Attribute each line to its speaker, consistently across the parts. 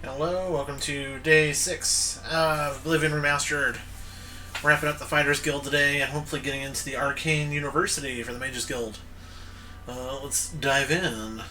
Speaker 1: Hello, welcome to day 6 of Oblivion Remastered. Wrapping up the Fighters Guild today and hopefully getting into the Arcane University for the Mages Guild. Let's dive in.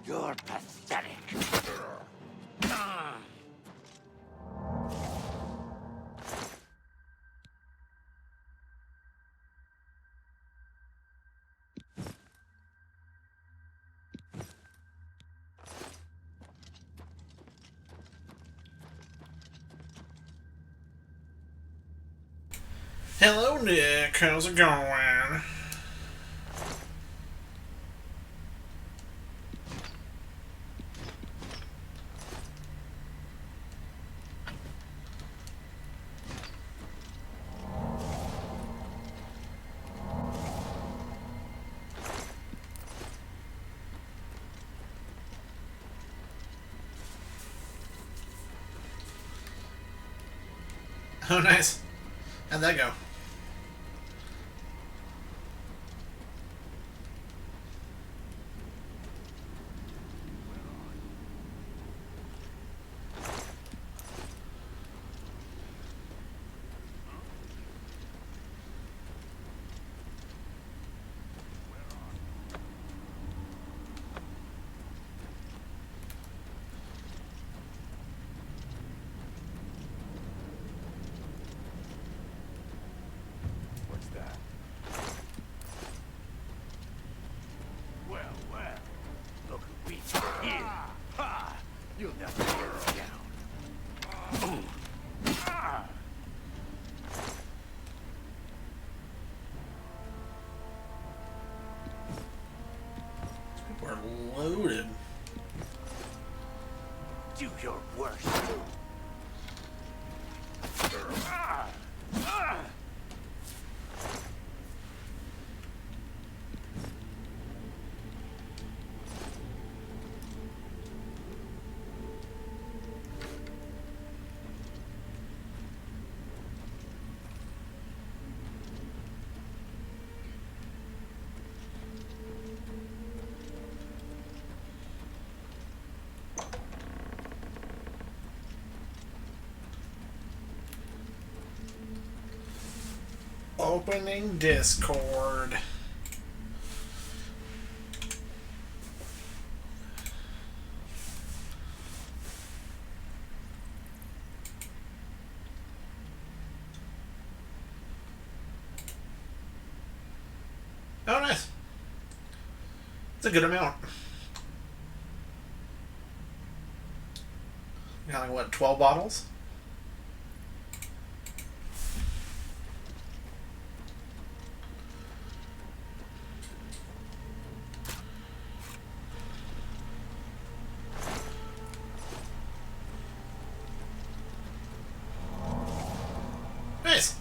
Speaker 2: You're pathetic.
Speaker 1: Hello, Nick. How's it going? Oh, nice. How'd that go?
Speaker 2: What's that? Well, well. Look who we got here. Ha! You'll never get us down.
Speaker 1: We're loaded.
Speaker 2: Do your worst.
Speaker 1: Opening Discord. Oh, nice. It's a good amount. Got like, what, 12 bottles? Nice.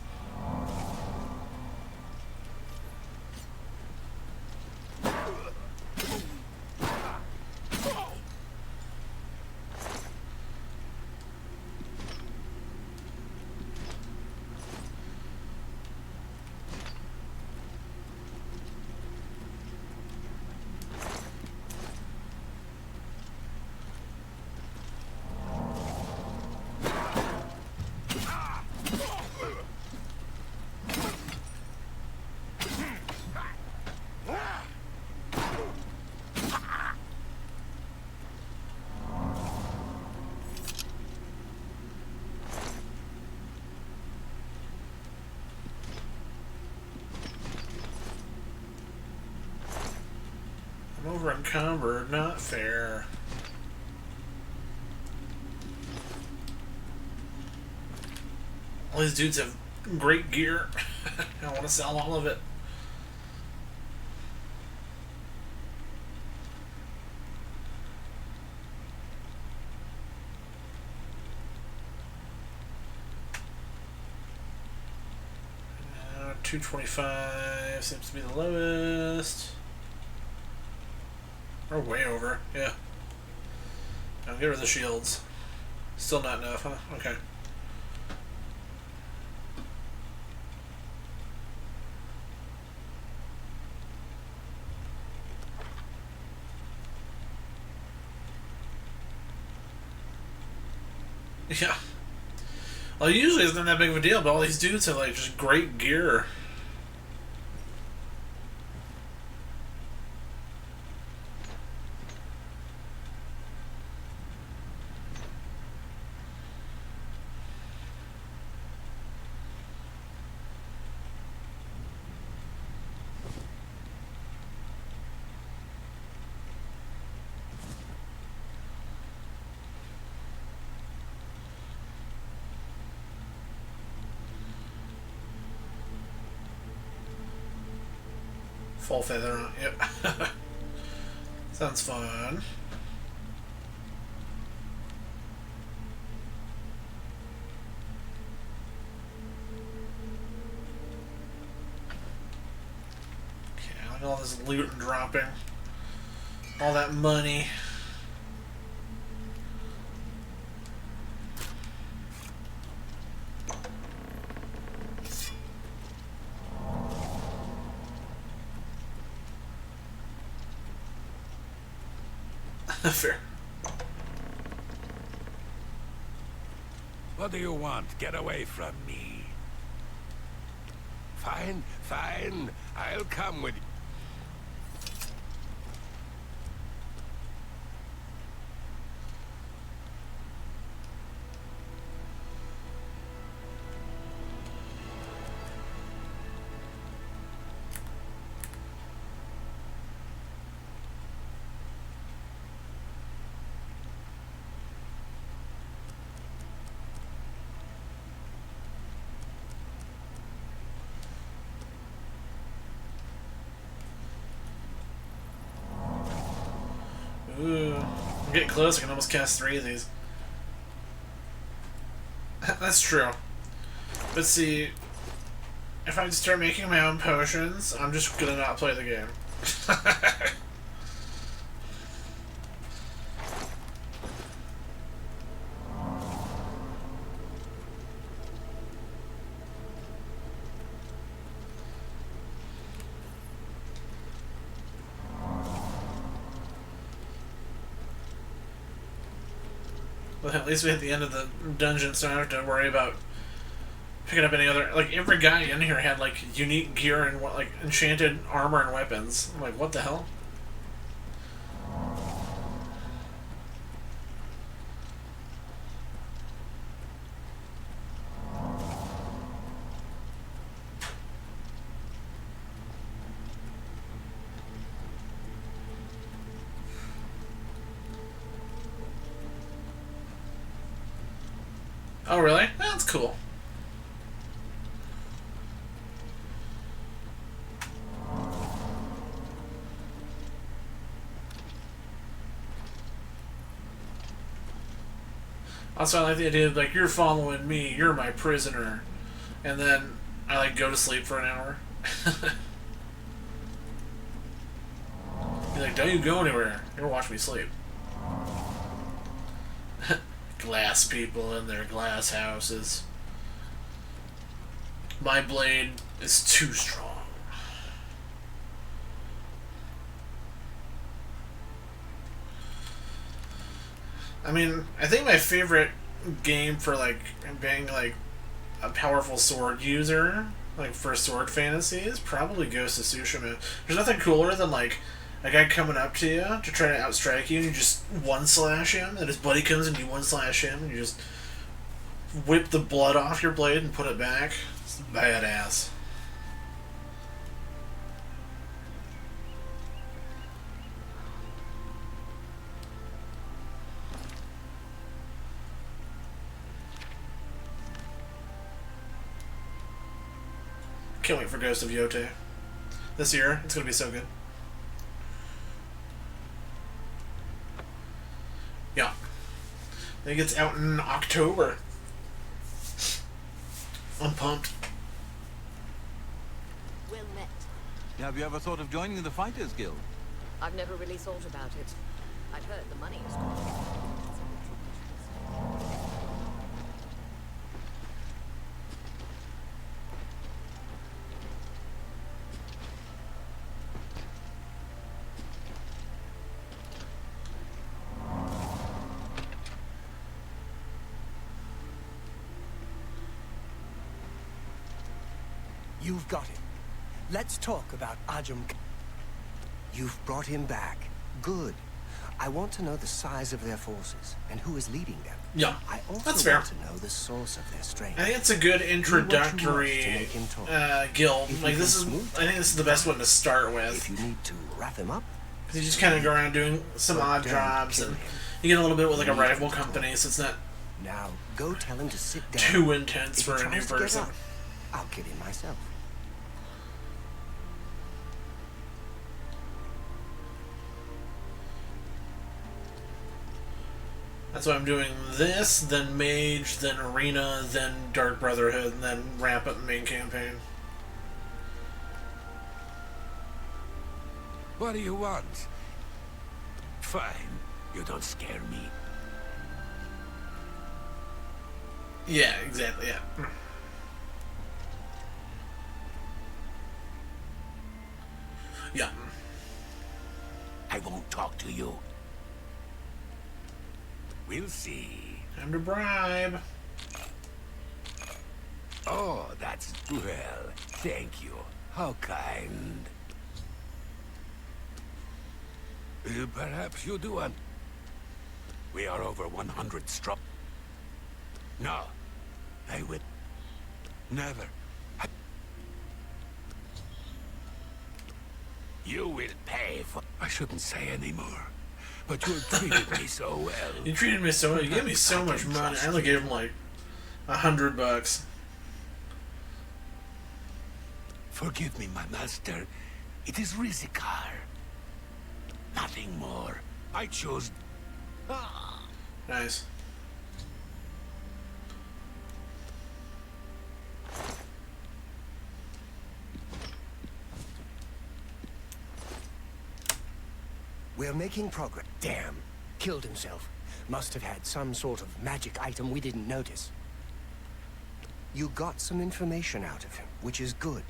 Speaker 1: I'm over encumbered, not fair. All these dudes have great gear. I want to sell all of it. Uh, 225 seems to be the lowest. Or way over, yeah. Now get rid of the shields. Still not enough, huh? Okay. Yeah. Well, usually it's not that big of a deal, but all these dudes have like just great gear. Full feather, yep. Sounds fun. Okay, look at all this loot and dropping. All that money. Fair.
Speaker 2: What do you want? Get away from me. Fine, fine. I'll come with you.
Speaker 1: Ooh. I'm getting close. I can almost cast 3 of these. That's true. But see, if I start making my own potions, I'm just gonna not play the game. But at least we hit the end of the dungeon, so I don't have to worry about picking up any other. Like, every guy in here had, like, unique gear and, like, enchanted armor and weapons. I'm like, what the hell? Oh, really? That's cool. Also, I like the idea of, like, you're following me, you're my prisoner. And then I, like, go to sleep for an hour. He's like, don't you go anywhere. You're watch me sleep. Glass people in their glass houses. My blade is too strong. I mean, I think my favorite game for, like, being, like, a powerful sword user, like, for sword fantasy, is probably Ghost of Tsushima. There's nothing cooler than, like, a guy coming up to you to try to outstrike you, and you just one-slash him, and his buddy comes and you one-slash him, and you just whip the blood off your blade and put it back. It's badass. Can't wait for Ghost of Yote. This year, it's gonna be so good. Yeah. I think it's out in October. I'm pumped.
Speaker 3: Well met.
Speaker 4: Have you ever thought of joining the Fighters Guild?
Speaker 3: I've never really thought about it. I'd heard the money is good.
Speaker 5: You've got him. Let's talk about Ajum. You've brought him back. Good. I want to know the size of their forces and who is leading them.
Speaker 1: Yeah,
Speaker 5: I also
Speaker 1: that's fair.
Speaker 5: want to know the source of their strength.
Speaker 1: I think it's a good introductory guild. Like, this is, I think this is the best one to start with.
Speaker 5: If you need to wrap him up,
Speaker 1: Because you just kind of go around doing some odd jobs, and you get a little bit with, like, a rival company, so it's not
Speaker 5: now go tell him to sit down.
Speaker 1: too intense
Speaker 5: If
Speaker 1: for
Speaker 5: he
Speaker 1: a new
Speaker 5: tries to get
Speaker 1: person.
Speaker 5: up, I'll kill him myself.
Speaker 1: That's why I'm doing this, then Mage, then Arena, then Dark Brotherhood, and then ramp up the main campaign.
Speaker 2: What do you want? Fine. You don't scare me.
Speaker 1: Yeah, exactly, yeah. Yeah.
Speaker 2: I won't talk to you. We'll see.
Speaker 1: Time to bribe.
Speaker 2: Oh, that's well. Thank you. How kind. Perhaps you do un... We are over 100 strong. No, I would never. You will pay for... I shouldn't say anymore. But you treated me so well.
Speaker 1: You treated me so well. You gave me so much money. I only gave him like $100.
Speaker 2: Forgive me, my master. It is Rizikar. Nothing more. I chose...
Speaker 1: Nice.
Speaker 5: We're making progress. Damn. Killed himself. Must have had some sort of magic item we didn't notice. You got some information out of him, which is good.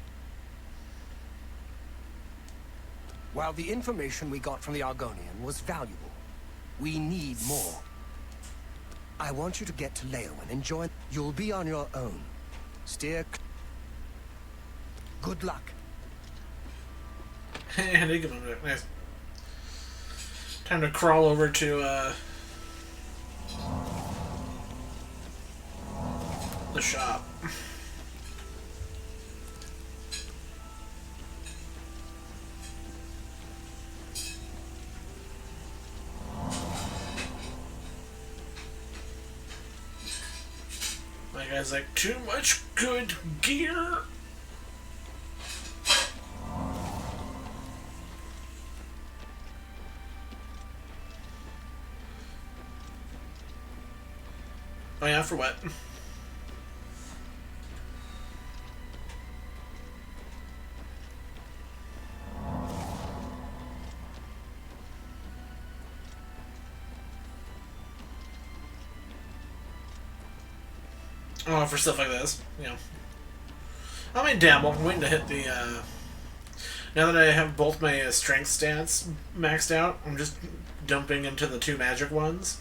Speaker 5: While the information we got from the Argonian was valuable, we need more. I want you to get to Leowen and join. You'll be on your own. Steer. Good luck.
Speaker 1: And he can nice. Time to crawl over to the shop. My guy's like, too much good gear. Oh yeah, for what? Oh, for stuff like this, you know. I might dabble. I'm waiting to hit the, now that I have both my strength stats maxed out, I'm just dumping into the 2 magic ones.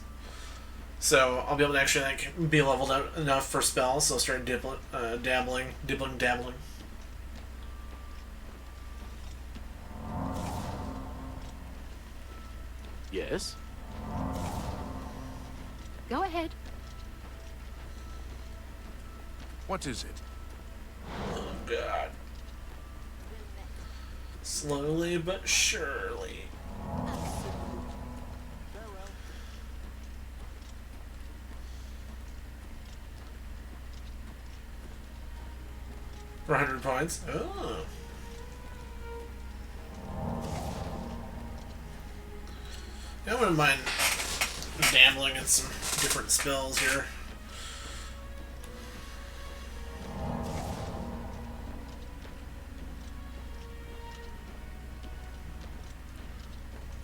Speaker 1: So I'll be able to actually like be leveled out enough for spells, so I'll start dabbling.
Speaker 6: Yes?
Speaker 3: Go ahead.
Speaker 6: What is it?
Speaker 1: Oh god. Slowly but surely. For 100 points. Oh. I wouldn't mind dabbling in some different spells here.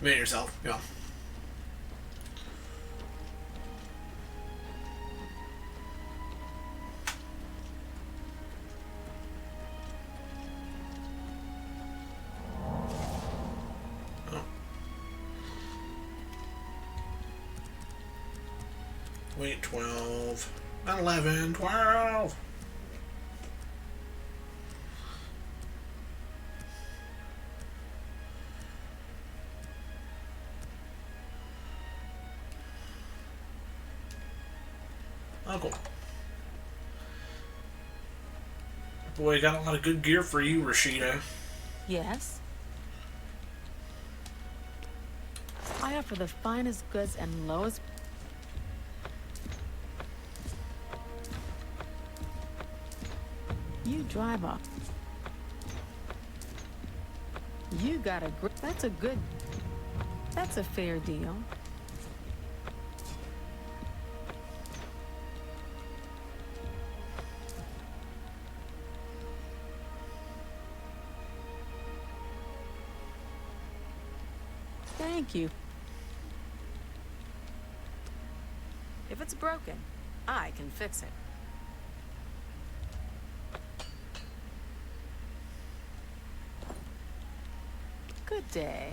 Speaker 1: Made it yourself, yeah. Wait, 12. Not 11, 12! Oh, cool. Boy, got a lot of good gear for you, Rashida.
Speaker 7: Yes. I offer the finest goods and lowest... You drive off. You got a grip. That's a good... That's a fair deal. Thank you.
Speaker 3: If it's broken, I can fix it.
Speaker 7: Good day.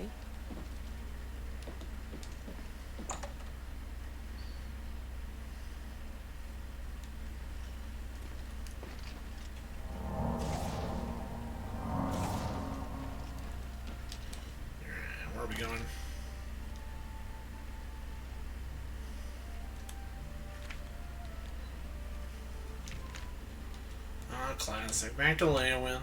Speaker 1: Ah, classic. Back to Leowin.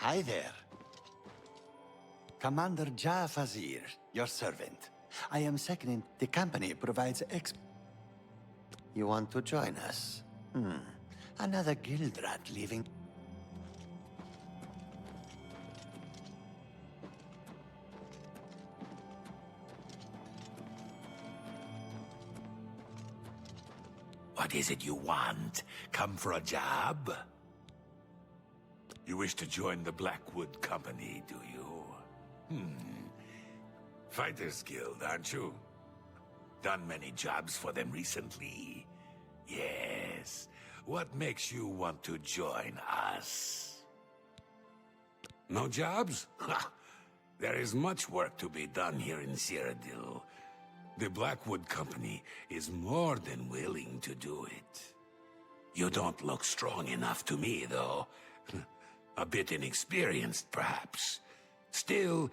Speaker 8: Hi there. Commander Ja Fazir, your servant. I am seconding. The company provides You want to join us? Another guild rat leaving.
Speaker 2: What is it you want? Come for a job? You wish to join the Blackwood Company, do you? Fighters Guild, aren't you? Done many jobs for them recently? Yes. What makes you want to join us? No jobs? Ha! There is much work to be done here in Cyrodiil. The Blackwood Company is more than willing to do it. You don't look strong enough to me, though. A bit inexperienced, perhaps. Still,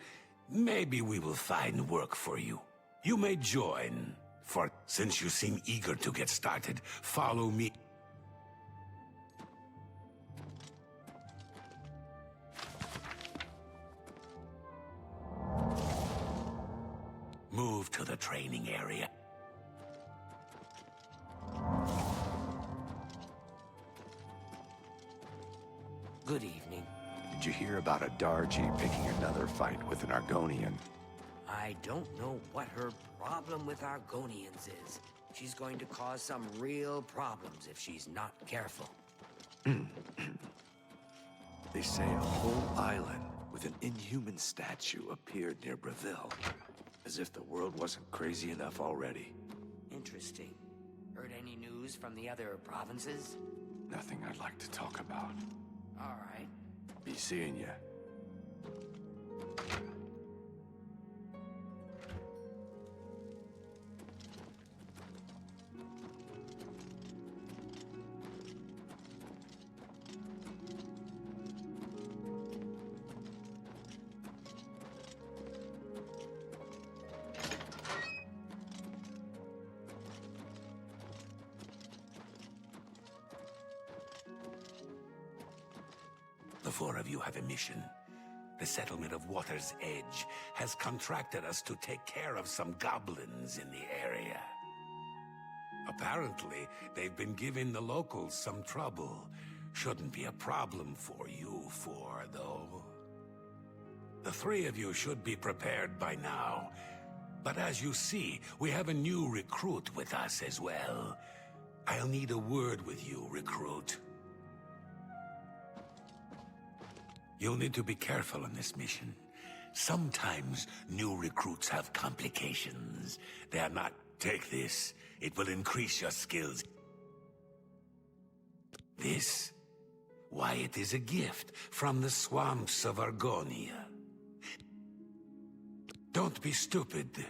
Speaker 2: maybe we will find work for you. You may join, for since you seem eager to get started, follow me. Move to the training area.
Speaker 9: Good evening.
Speaker 6: Did you hear about a Darji picking another fight with an Argonian?
Speaker 9: I don't know what her problem with Argonians is. She's going to cause some real problems if she's not careful.
Speaker 6: They say a whole island with an inhuman statue appeared near Breville. As if the world wasn't crazy enough already.
Speaker 9: Interesting. Heard any news from the other provinces?
Speaker 6: Nothing I'd like to talk about.
Speaker 9: All right.
Speaker 6: Be seeing ya.
Speaker 2: The four of you have a mission. The settlement of Water's Edge has contracted us to take care of some goblins in the area. Apparently, they've been giving the locals some trouble. Shouldn't be a problem for you four, though. The three of you should be prepared by now. But as you see, we have a new recruit with us as well. I'll need a word with you, recruit. You'll need to be careful on this mission. Sometimes new recruits have complications. They are not... Take this. It will increase your skills. This? Why, it is a gift from the swamps of Argonia. Don't be stupid.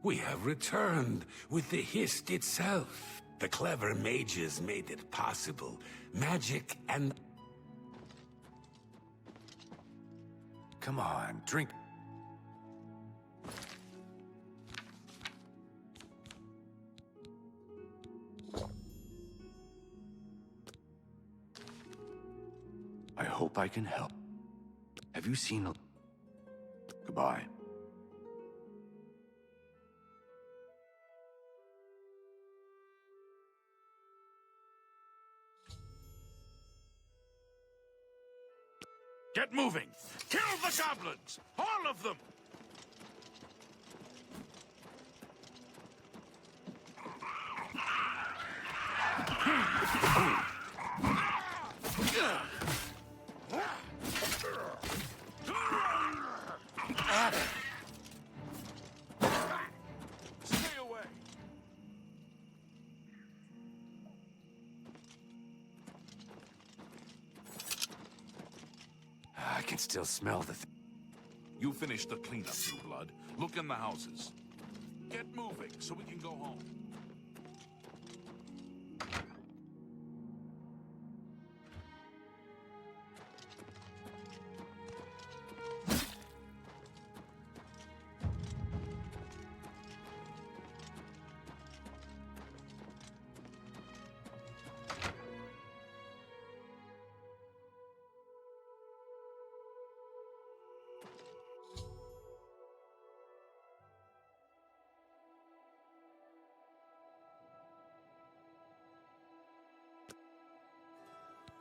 Speaker 2: We have returned with the Hist itself. The clever mages made it possible. Magic and...
Speaker 6: Come on, drink. I hope I can help. Have you seen a... Goodbye.
Speaker 2: Get moving! Kill the goblins! All of them!
Speaker 6: still smell the
Speaker 2: You finished the cleanup, New Blood. Look in the houses. Get moving so we can go home.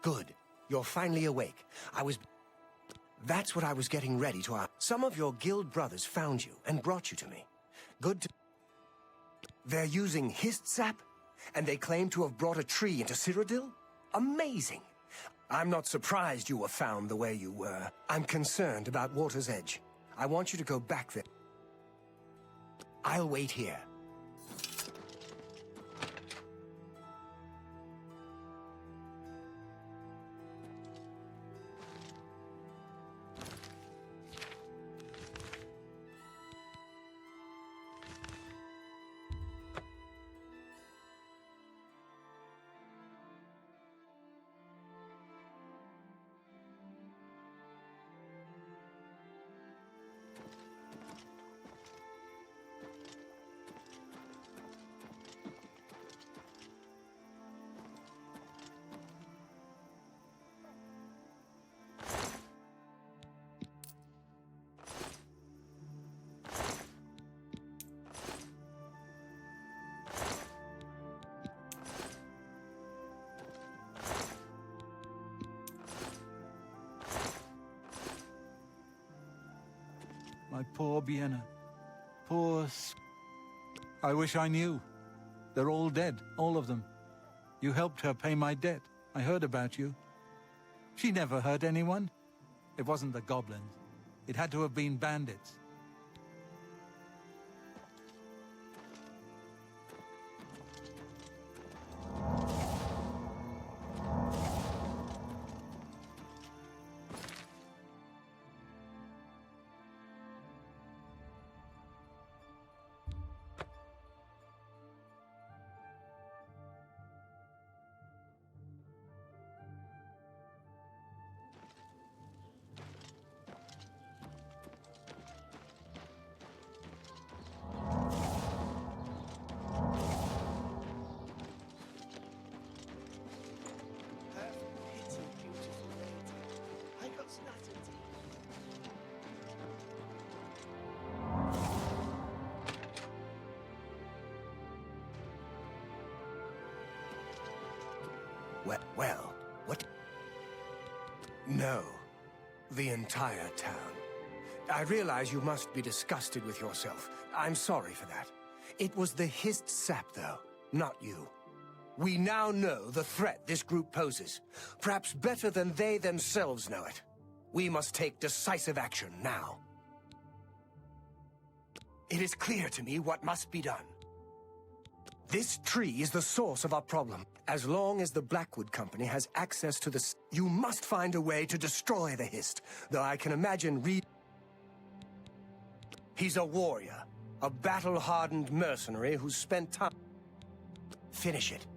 Speaker 5: Good. You're finally awake. That's what I was getting ready to ask. Some of your guild brothers found you and brought you to me. Good to... They're using Hist sap? And they claim to have brought a tree into Cyrodiil? Amazing. I'm not surprised you were found the way you were. I'm concerned about Water's Edge. I want you to go back there. I'll wait here.
Speaker 4: My poor Vienna. Poor I wish I knew. They're all dead, all of them. You helped her pay my debt. I heard about you. She never hurt anyone. It wasn't the goblins. It had to have been bandits.
Speaker 5: Well, what? No. The entire town. I realize you must be disgusted with yourself. I'm sorry for that. It was the Hist sap, though, not you. We now know the threat this group poses. Perhaps better than they themselves know it. We must take decisive action now. It is clear to me what must be done. This tree is the source of our problem. As long as the Blackwood Company has access to this, you must find a way to destroy the Hist, though I can imagine He's a warrior, a battle-hardened mercenary who's spent time... Finish it.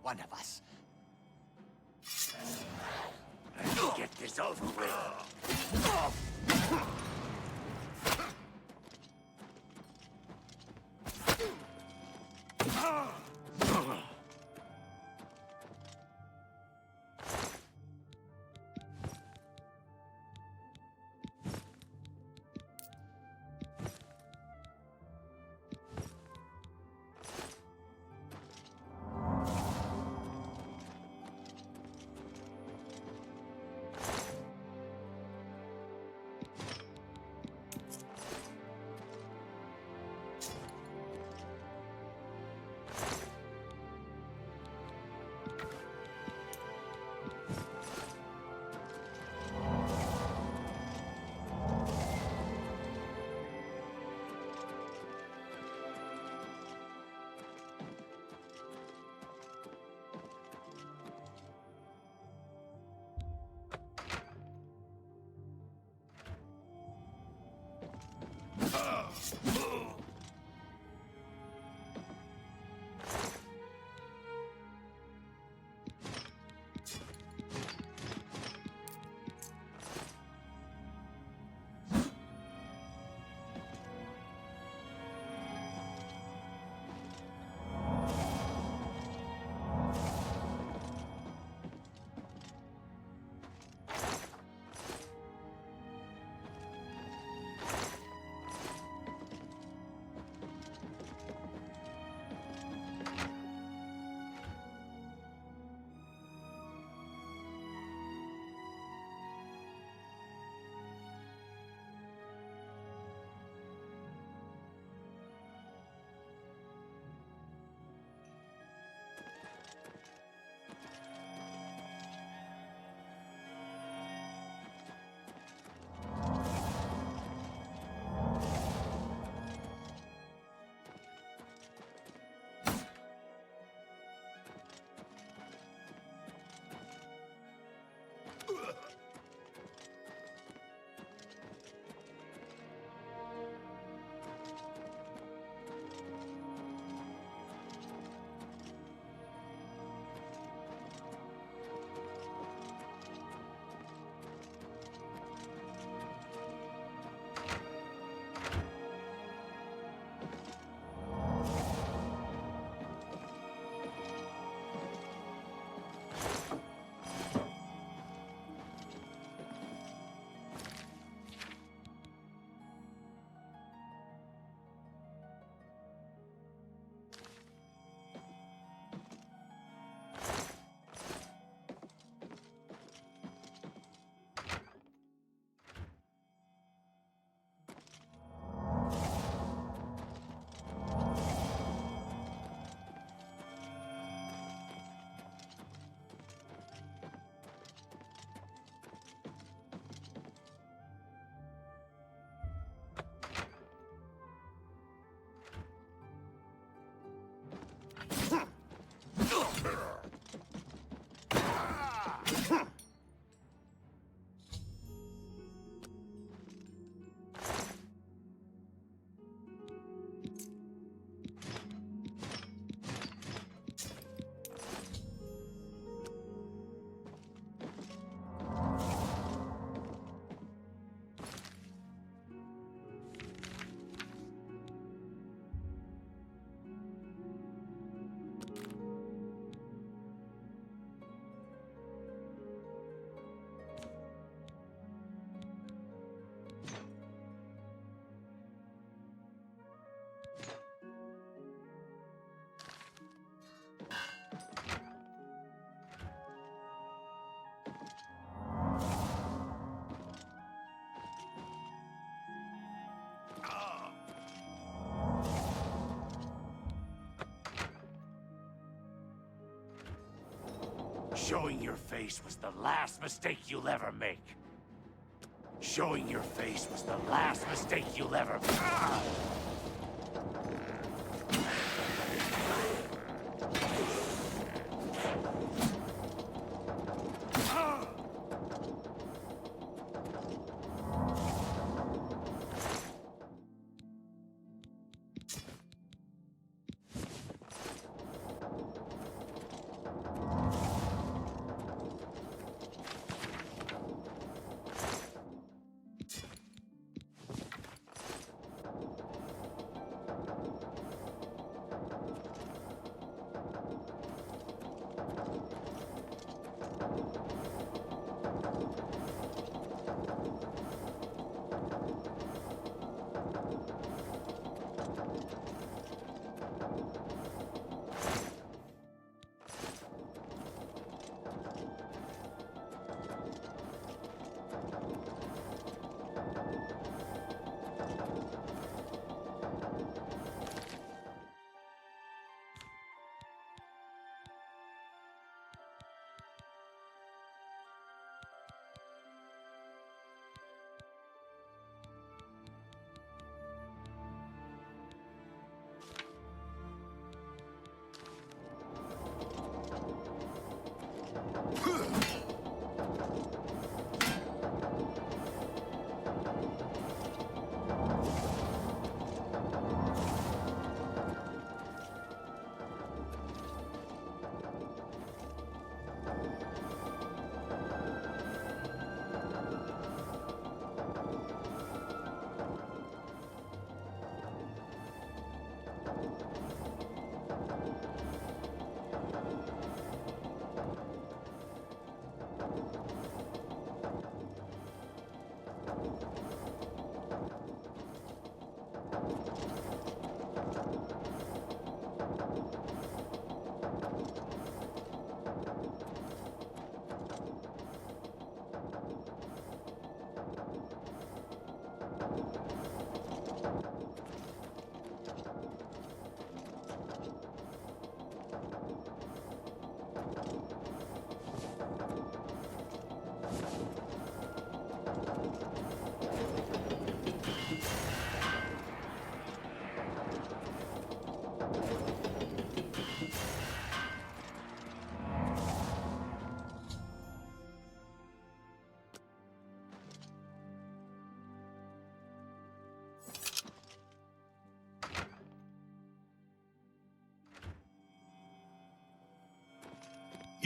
Speaker 8: one of us.
Speaker 2: Let's get this over with. Showing your face was the last mistake you'll ever make. Showing your face was the last mistake you'll ever make.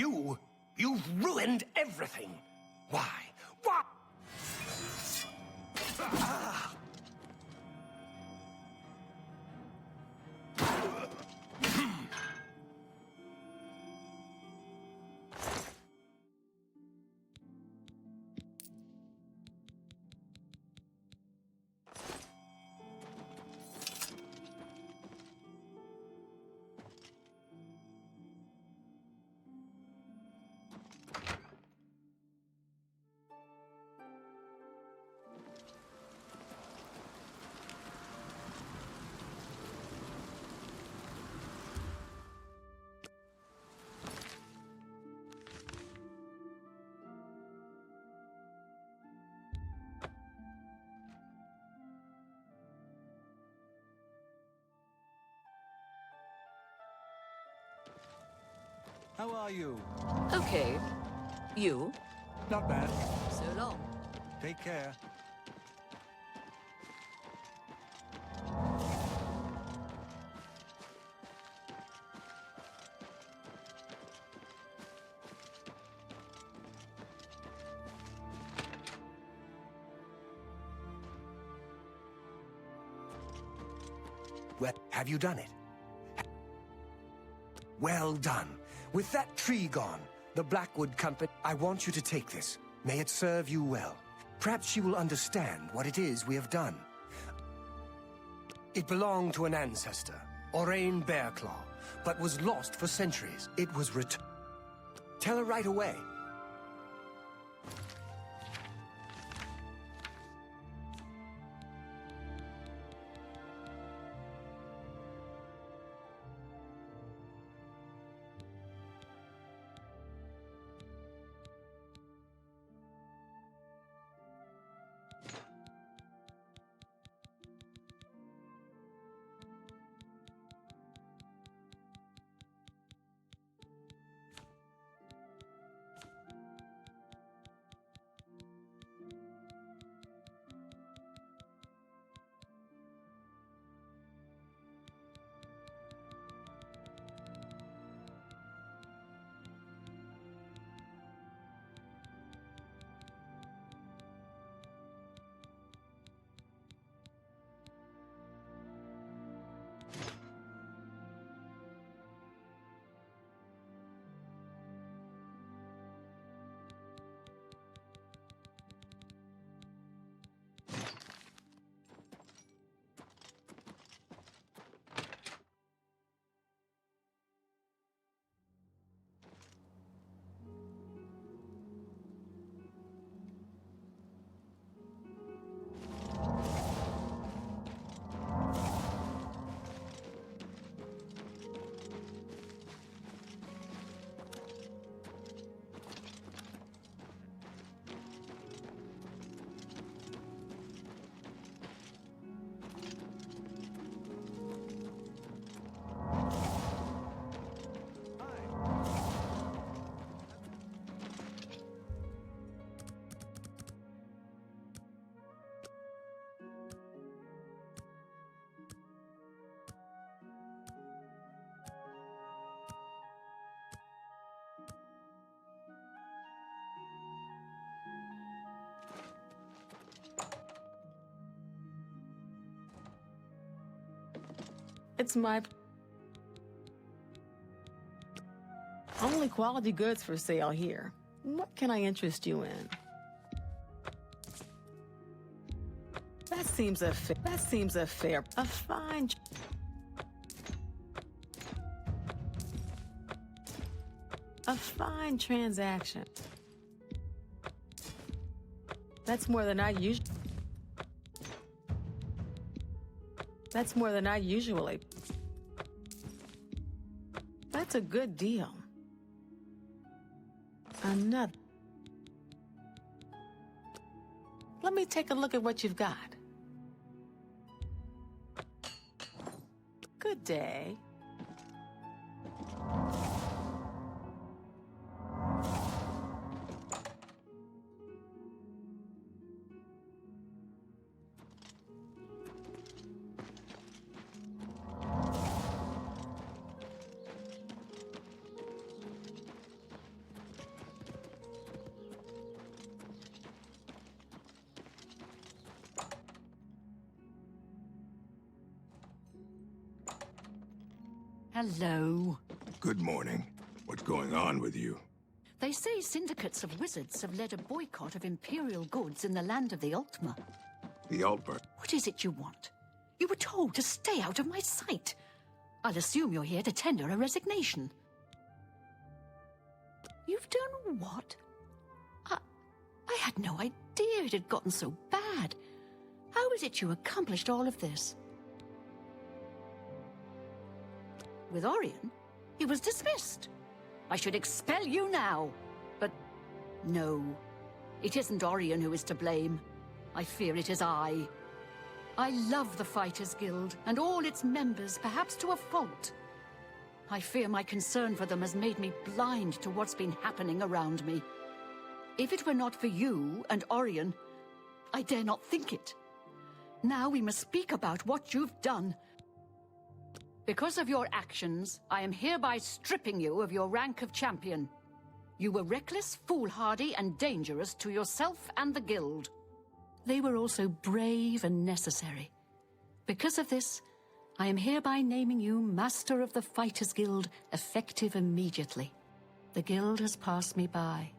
Speaker 5: You've ruined everything. Why? Why? Ah!
Speaker 4: How are you?
Speaker 3: Okay. You?
Speaker 4: Not bad.
Speaker 3: So long.
Speaker 4: Take care.
Speaker 5: Well, have you done it? Well done. With that tree gone, the Blackwood Company, I want you to take this. May it serve you well. Perhaps she will understand what it is we have done. It belonged to an ancestor, Orain Bearclaw, but was lost for centuries. It was returned. Tell her right away.
Speaker 7: It's my... Only quality goods for sale here. What can I interest you in? That seems a fair... A fine... A fine transaction. That's more than I usually... That's more than I usually... That's a good deal. Another... Let me take a look at what you've got. Good day.
Speaker 10: Hello.
Speaker 2: Good morning. What's going on with you?
Speaker 10: They say syndicates of wizards have led a boycott of Imperial goods in the land of the Ultima.
Speaker 2: The Altmer.
Speaker 10: What is it you want? You were told to stay out of my sight. I'll assume you're here to tender a resignation. You've done what? I had no idea it had gotten so bad. How is it you accomplished all of this? With Orion, he was dismissed. I should expel you now. But no, it isn't Orion who is to blame. I fear it is I. I love the Fighters Guild and all its members, perhaps to a fault. I fear my concern for them has made me blind to what's been happening around me. If it were not for you and Orion, I dare not think it. Now we must speak about what you've done. Because of your actions, I am hereby stripping you of your rank of champion. You were reckless, foolhardy, and dangerous to yourself and the guild. They were also brave and necessary. Because of this, I am hereby naming you Master of the Fighters Guild, effective immediately. The guild has passed me by.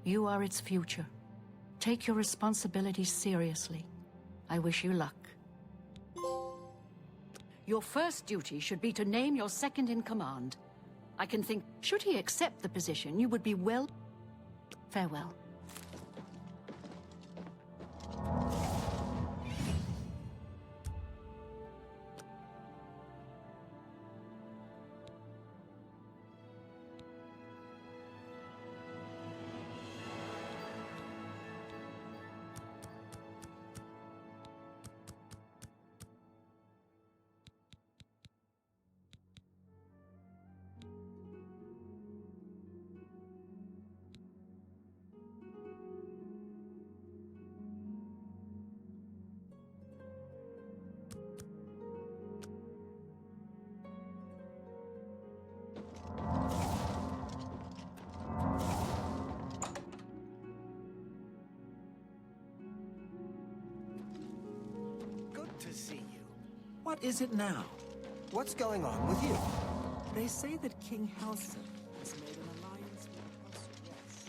Speaker 10: You are its future. Take your responsibilities seriously. I wish you luck. Your first duty should be to name your second in command. I can think, should he accept the position, you would be well... Farewell.
Speaker 5: To see you.
Speaker 11: What is it now?
Speaker 5: What's going on with you?
Speaker 11: They say that King Halsin has made an alliance with us. Yes.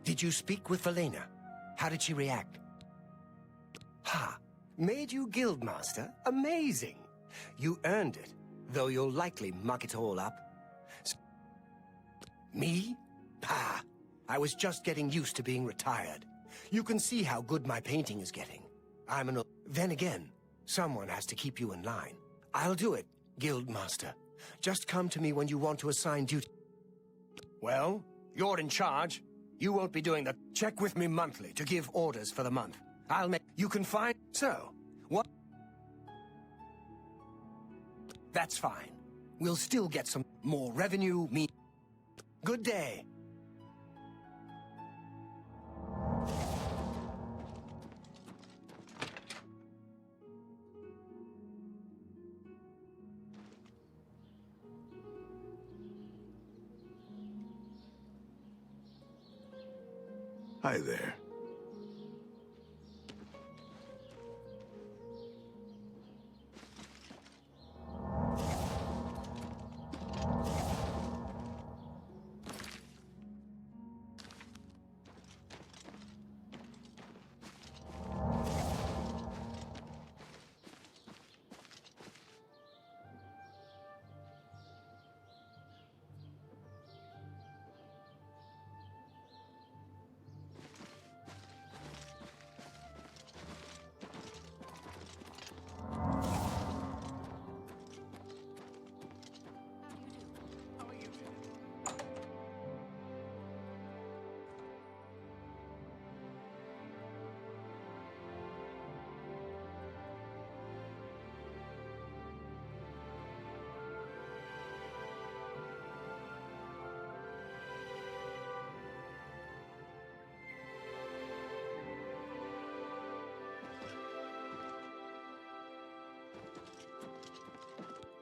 Speaker 5: Did you speak with Valena? How did she react? Ha! Made you Guildmaster? Amazing! You earned it, though you'll likely muck it all up. Me? Ha! I was just getting used to being retired. You can see how good my painting is getting. Then again, someone has to keep you in line. I'll do it, Guildmaster. Just come to me when you want to assign duty. Well, you're in charge. You won't be doing the check with me monthly to give orders for the month. You can find... So, what? That's fine. We'll still get some more revenue, Good day.
Speaker 2: Hi there.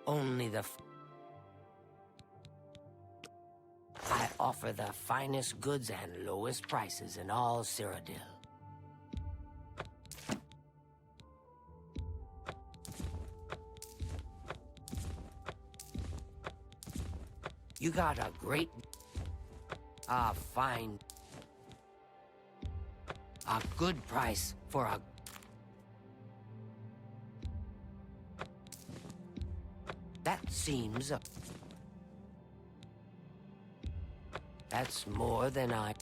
Speaker 9: Only the... I offer the finest goods and lowest prices in all Cyrodiil. You got a great... a good price for a... That seems... That's more than I...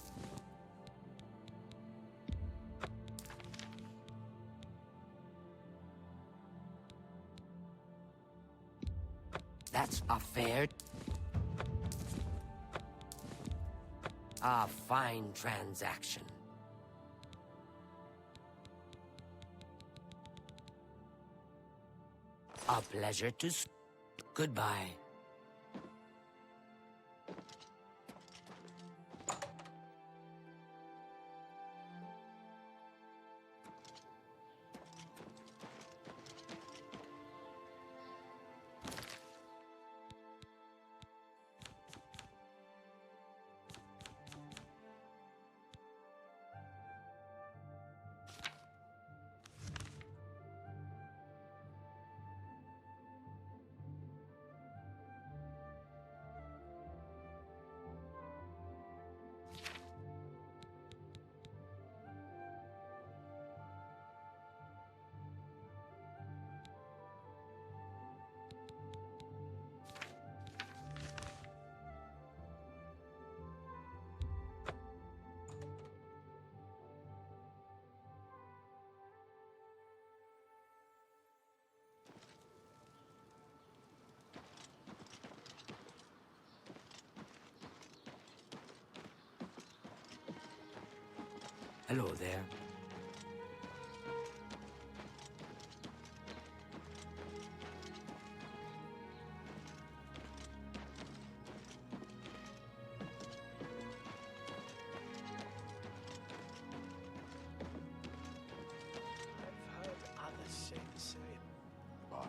Speaker 9: That's a fair... a fine transaction. A pleasure to... Goodbye. Hello there.
Speaker 6: I've heard others say the same. Bye.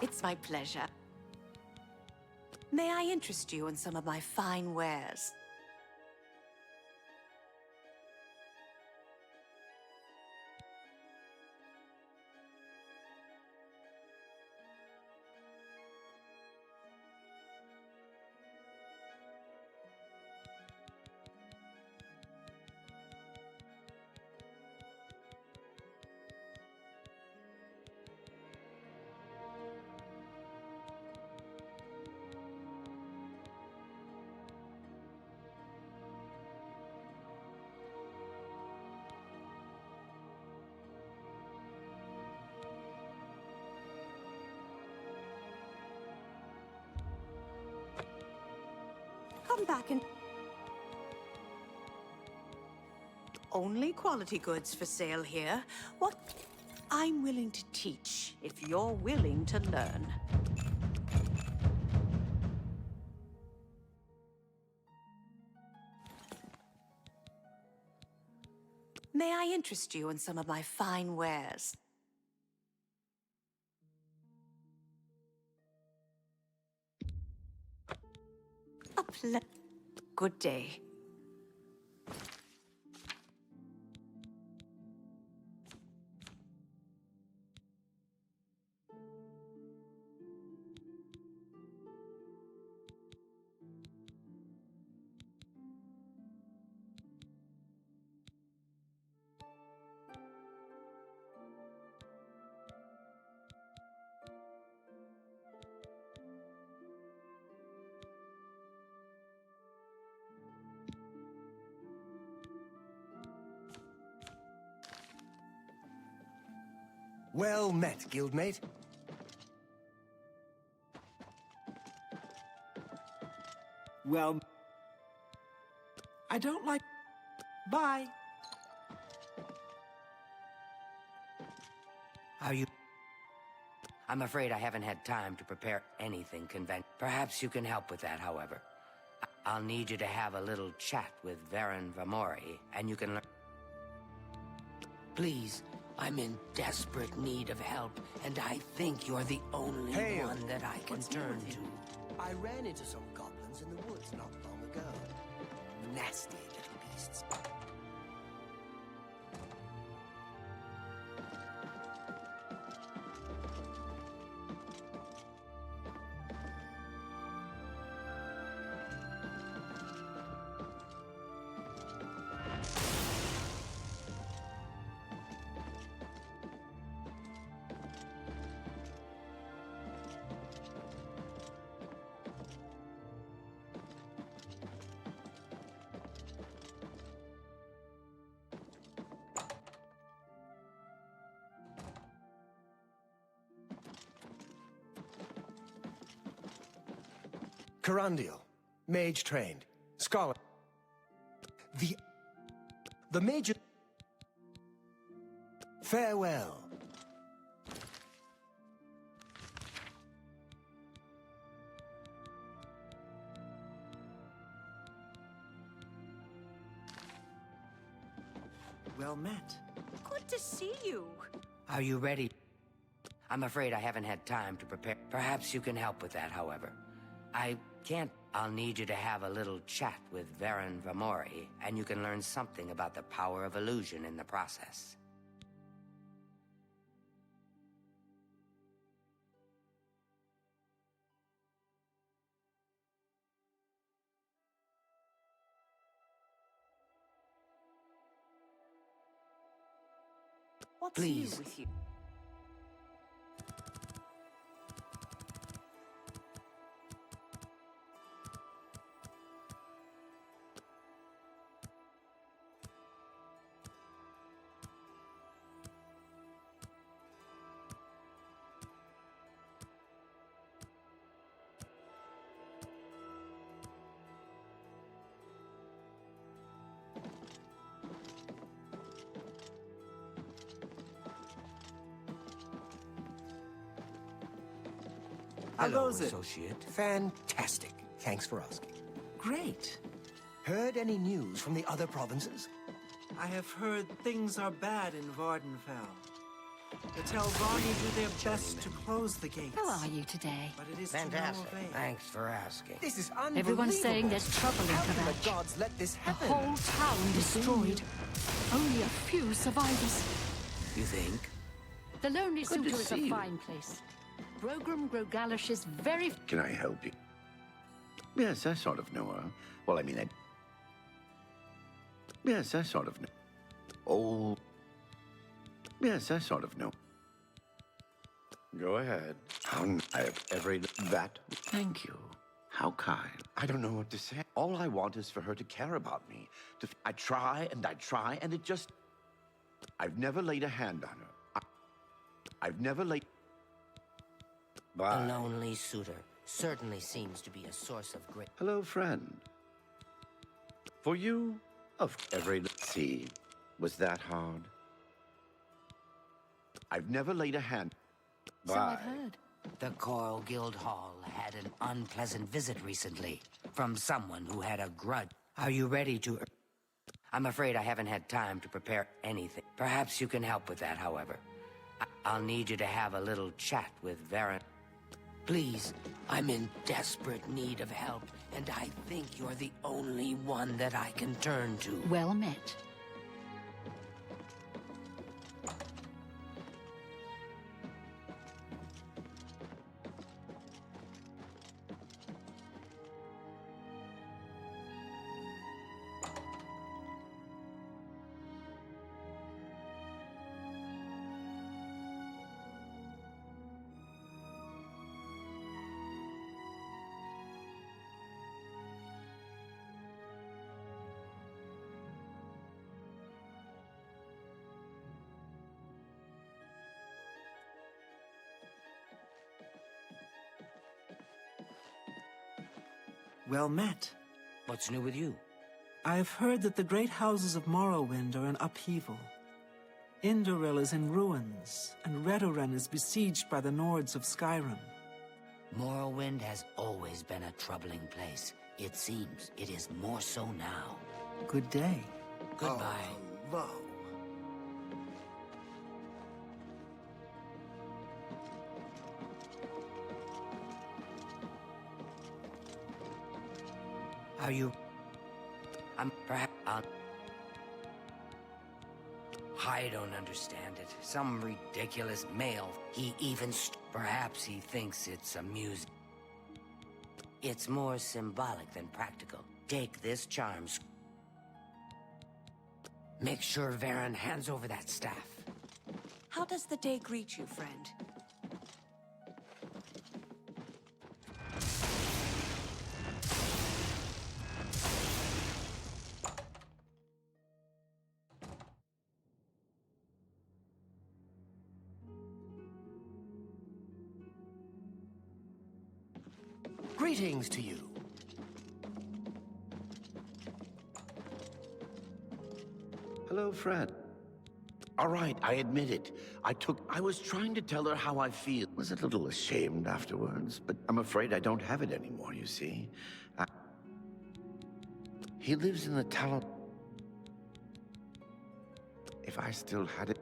Speaker 12: It's my pleasure. May I interest you in some of my fine wares? Come back and... Only quality goods for sale here. What? I'm willing to teach, if you're willing to learn. May I interest you in some of my fine wares? Good day.
Speaker 5: Well met, guildmate.
Speaker 11: Well, I don't like... Bye.
Speaker 9: Are you... I'm afraid I haven't had time to prepare anything Perhaps you can help with that, however. I'll need you to have a little chat with Varen Vamori, and you can learn... Please, I'm in desperate need of help, and I think you're the only one that I can turn to.
Speaker 5: I ran into some goblins in the woods not long ago. Nasty little beasts. Carandial, mage trained, scholar. The major... Farewell.
Speaker 11: Well met.
Speaker 12: Good to see you.
Speaker 9: Are you ready? I'm afraid I haven't had time to prepare. Perhaps you can help with that, however. I can't... I'll need you to have a little chat with Varen Vamori, and you can learn something about the power of illusion in the process.
Speaker 12: What's
Speaker 9: Please.
Speaker 12: new with you?
Speaker 11: How
Speaker 5: Hello,
Speaker 11: goes it?
Speaker 5: associate. Fantastic. Thanks for asking.
Speaker 11: Great.
Speaker 5: Heard any news from the other provinces?
Speaker 11: I have heard things are bad in Vardenfell. The Telvanni do their best to close the gates.
Speaker 10: How are you today?
Speaker 11: But it is
Speaker 9: Fantastic.
Speaker 11: to no avail.
Speaker 9: Thanks for asking.
Speaker 5: This is unbelievable.
Speaker 10: Everyone's saying there's trouble in
Speaker 5: How can the
Speaker 10: Kavach.
Speaker 5: gods let this
Speaker 10: The
Speaker 5: happen?
Speaker 10: whole town destroyed. Only a few survivors.
Speaker 9: You think?
Speaker 10: The Lonely
Speaker 9: Good to
Speaker 10: Suitor is
Speaker 9: see
Speaker 10: a
Speaker 9: you.
Speaker 10: fine place. Grogram Grogalish is very...
Speaker 13: Can I help you? Yes, I sort of know her. Well, I mean, Yes, I sort of know. Oh... Yes, I sort of know. Go ahead. I have every... That... Thank you. How kind. I don't know what to say. All I want is for her to care about me. I try, and it just... I've never laid a hand on her. I've never laid... Bye.
Speaker 9: A lonely suitor certainly seems to be a source of great...
Speaker 13: Hello, friend. For you, of every... See, was that hard? I've never laid a hand...
Speaker 10: So I've heard.
Speaker 9: The Coral Guild Hall had an unpleasant visit recently from someone who had a grudge. Are you ready to... I'm afraid I haven't had time to prepare anything. Perhaps you can help with that, however. I'll need you to have a little chat with Varen. Please, I'm in desperate need of help, and I think you're the only one that I can turn to.
Speaker 10: Well met.
Speaker 11: Well met.
Speaker 9: What's new with you?
Speaker 11: I've heard that the great houses of Morrowind are in upheaval. Indoril is in ruins, and Redoran is besieged by the Nords of Skyrim.
Speaker 9: Morrowind has always been a troubling place. It seems it is more so now.
Speaker 11: Good day.
Speaker 9: Goodbye.
Speaker 5: Hello.
Speaker 9: Are you... perhaps... I don't understand it. Some ridiculous male. He even... Perhaps he thinks it's amusing. It's more symbolic than practical. Take this charm. Make sure Varen hands over that staff.
Speaker 12: How does the day greet you, friend?
Speaker 5: Greetings to you.
Speaker 13: Hello, friend. All right, I admit it. I was trying to tell her how I feel. Was a little ashamed afterwards, but I'm afraid I don't have it anymore, you see. He lives in the tower. If I still had it,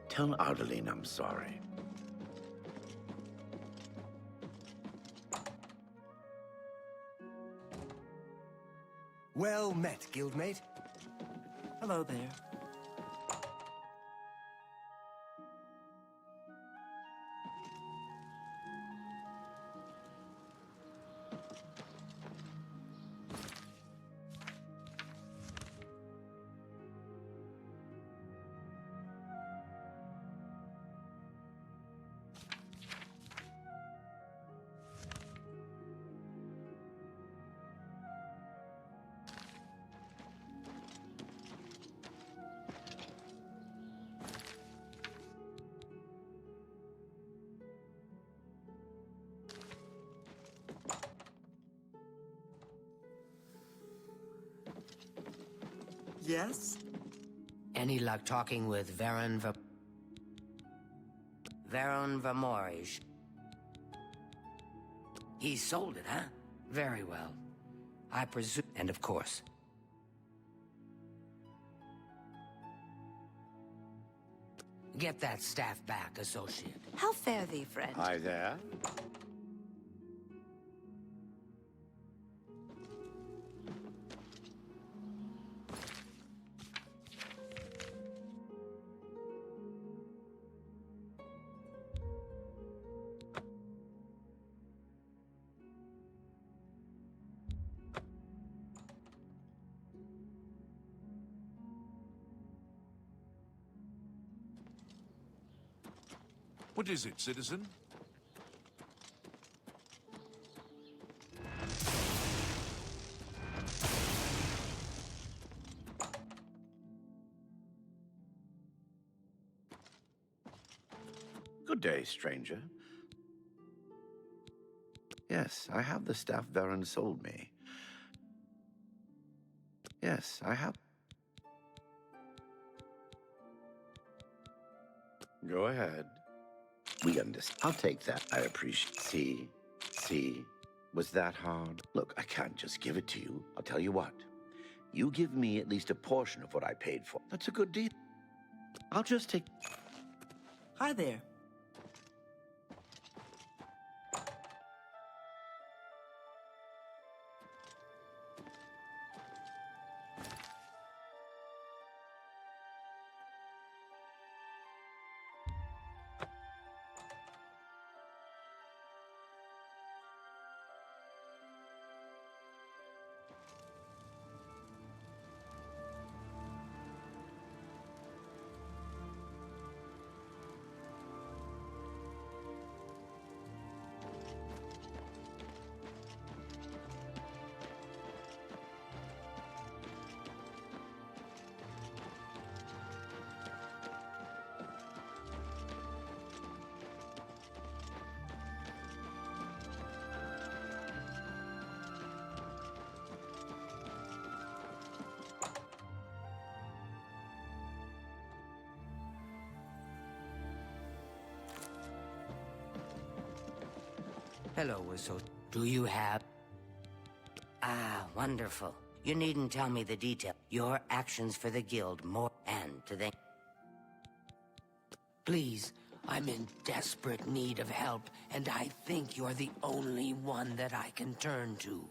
Speaker 13: tell Ardeline I'm sorry.
Speaker 5: Well met, guildmate.
Speaker 11: Hello there. Yes?
Speaker 9: Any luck talking with Varen Vamorish? He sold it, huh? Very well. I presume... And of course... Get that staff back, associate.
Speaker 12: How fare thee, friend?
Speaker 13: Hi there.
Speaker 2: What is it, citizen?
Speaker 13: Good day, stranger. Yes, I have the staff Varen sold me. Yes, I have. Go ahead. We understand. I'll take that. I appreciate. See? Was that hard? Look, I can't just give it to you. I'll tell you what. You give me at least a portion of what I paid for. That's a good deal. I'll just take...
Speaker 11: Hi there.
Speaker 9: Hello, Whistle. Do you have... Ah, wonderful. You needn't tell me the detail. Your actions for the guild more and to the... Please, I'm in desperate need of help, and I think you're the only one that I can turn to.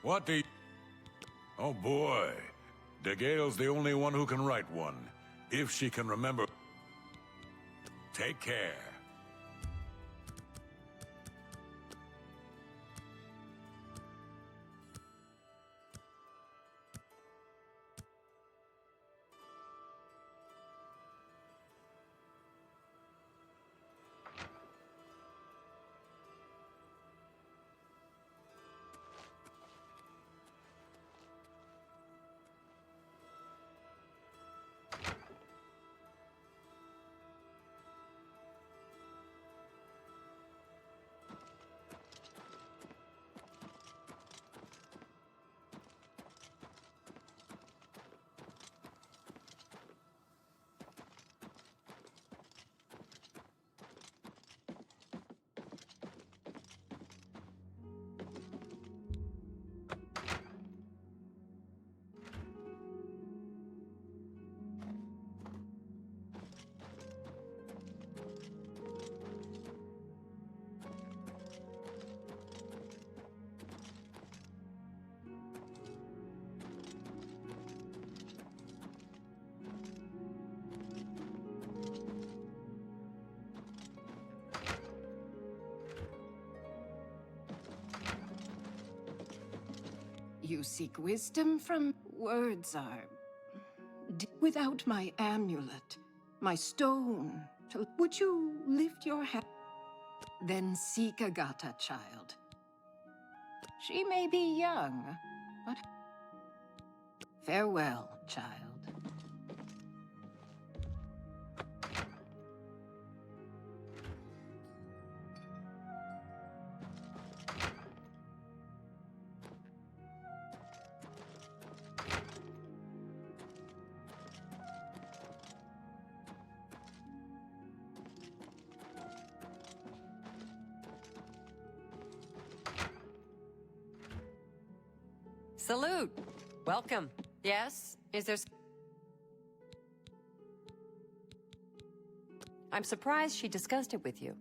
Speaker 2: What the... Oh boy. DeGale's the only one who can write one. If she can remember... Take care.
Speaker 14: You seek wisdom from... Words are... Without my amulet, my stone, would you lift your head? Then seek Agata, child. She may be young, but... Farewell, child.
Speaker 15: Salute! Welcome. Yes? Is there... I'm surprised she discussed it with you.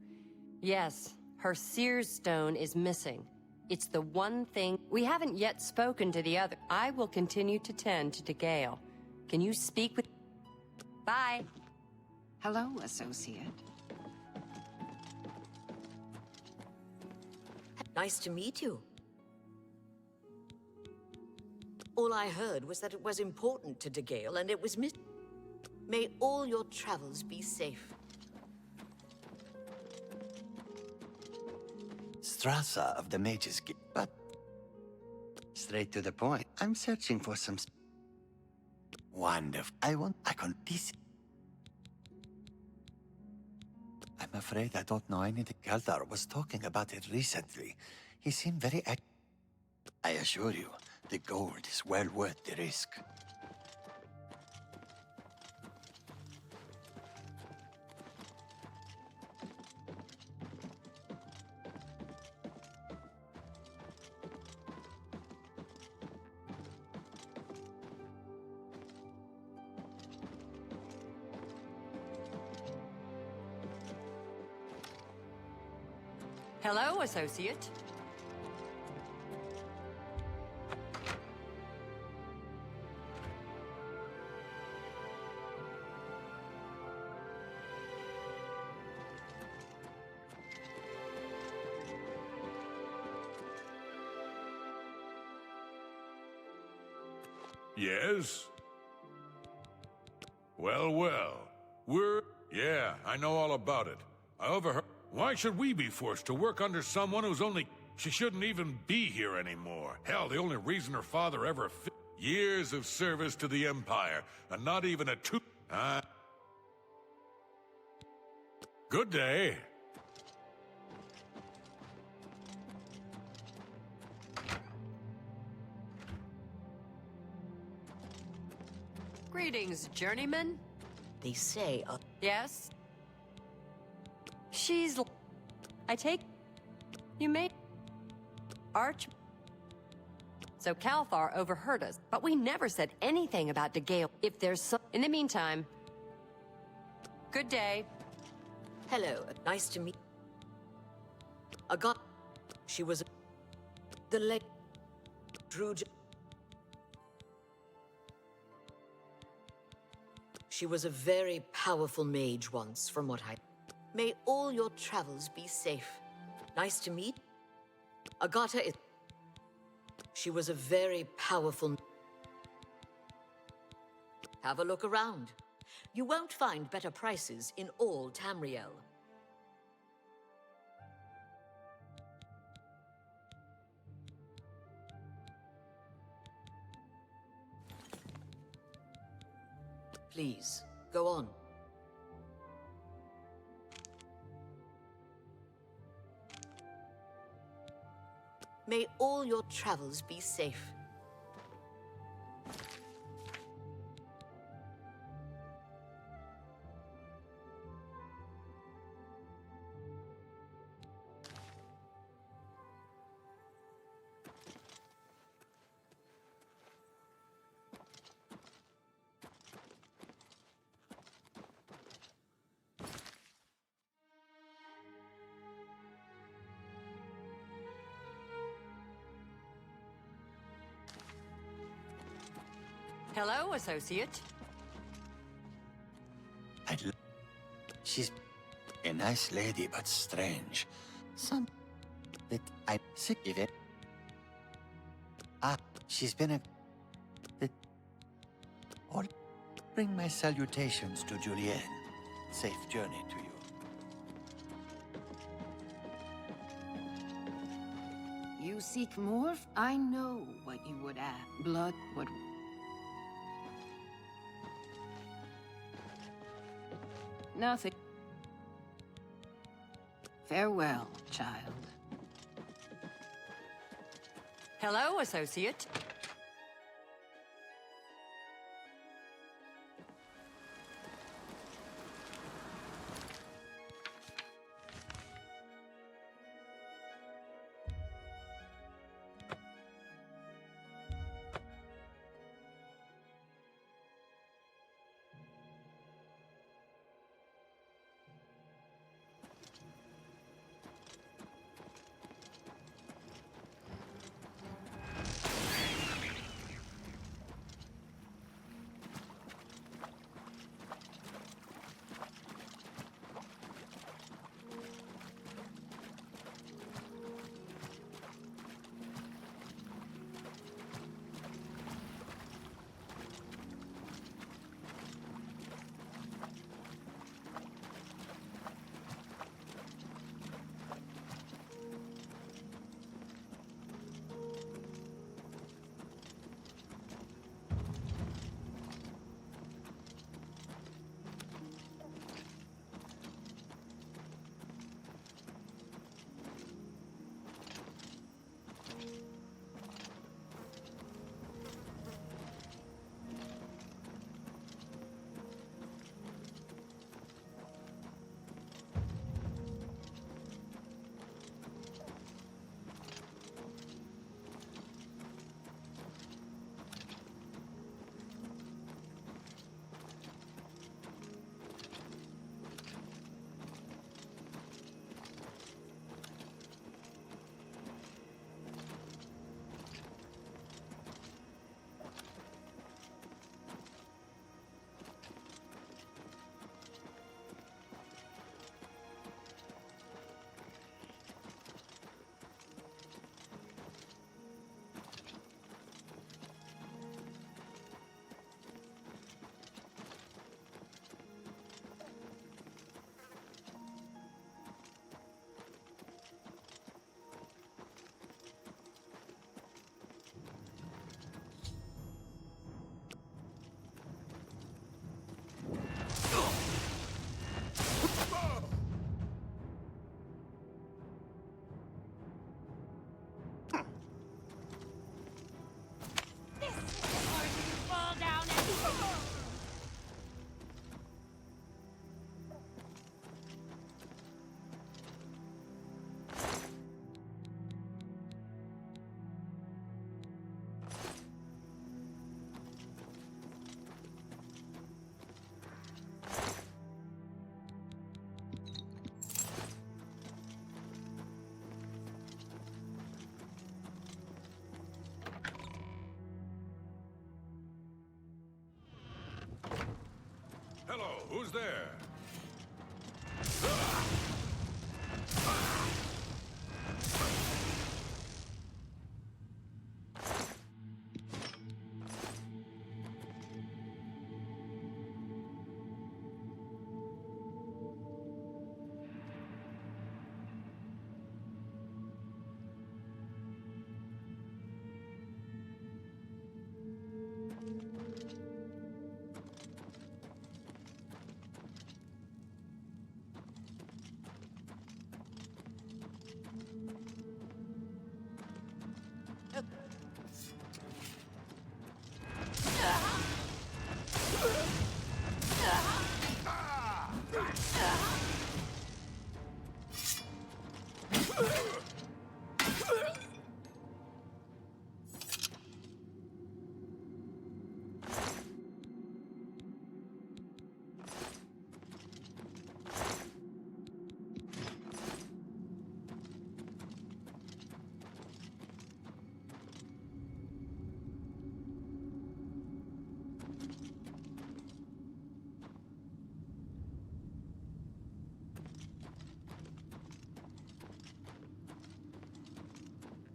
Speaker 15: Yes, her Seer's Stone is missing. It's the one thing... We haven't yet spoken to the other. I will continue to tend to DeGale. Can you speak with... Bye.
Speaker 14: Hello, associate.
Speaker 3: Nice to meet you. All I heard was that it was important to DeGale and it was
Speaker 12: May all your travels be safe.
Speaker 8: Strasza of the Mages Guild, but straight to the point. I'm searching for some wonderful. I can this. I'm afraid I don't know anything. Galdar was talking about it recently. He seemed very I assure you, the gold is well worth the risk.
Speaker 15: Hello, associate.
Speaker 2: Yes? Well. Yeah, I know all about it. I overheard... Why should we be forced to work under someone who's only... She shouldn't even be here anymore. Hell, the only reason her father ever... Years of service to the Empire, and not even a two... Good day.
Speaker 15: Greetings, journeyman.
Speaker 12: They say...
Speaker 15: Yes? She's... I take... You may... Arch... So Calthar overheard us, but we never said anything about DeGale. If there's some... In the meantime... Good day.
Speaker 12: Hello, nice to meet... Agat... She was... The leg... Druj... She was a very powerful mage once, from what I... May all your travels be safe. Nice to meet. Agata is... She was a very powerful... Have a look around. You won't find better prices in all Tamriel. Please, go on. May all your travels be safe.
Speaker 15: Hello, associate.
Speaker 8: She's a nice lady, but strange. Some that I'm sick of it. She's been Or bring my salutations to Julienne. Safe journey to you.
Speaker 14: You seek more? I know what you would add. Blood would... Nothing. Farewell, child.
Speaker 15: Hello, associate.
Speaker 2: Who's there?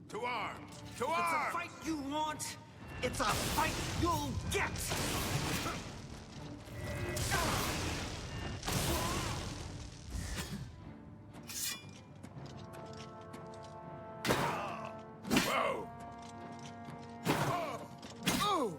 Speaker 2: To arms! To
Speaker 11: It's
Speaker 2: arms!
Speaker 11: a fight you want. It's a fight you'll get.
Speaker 2: Whoa!
Speaker 11: Oh!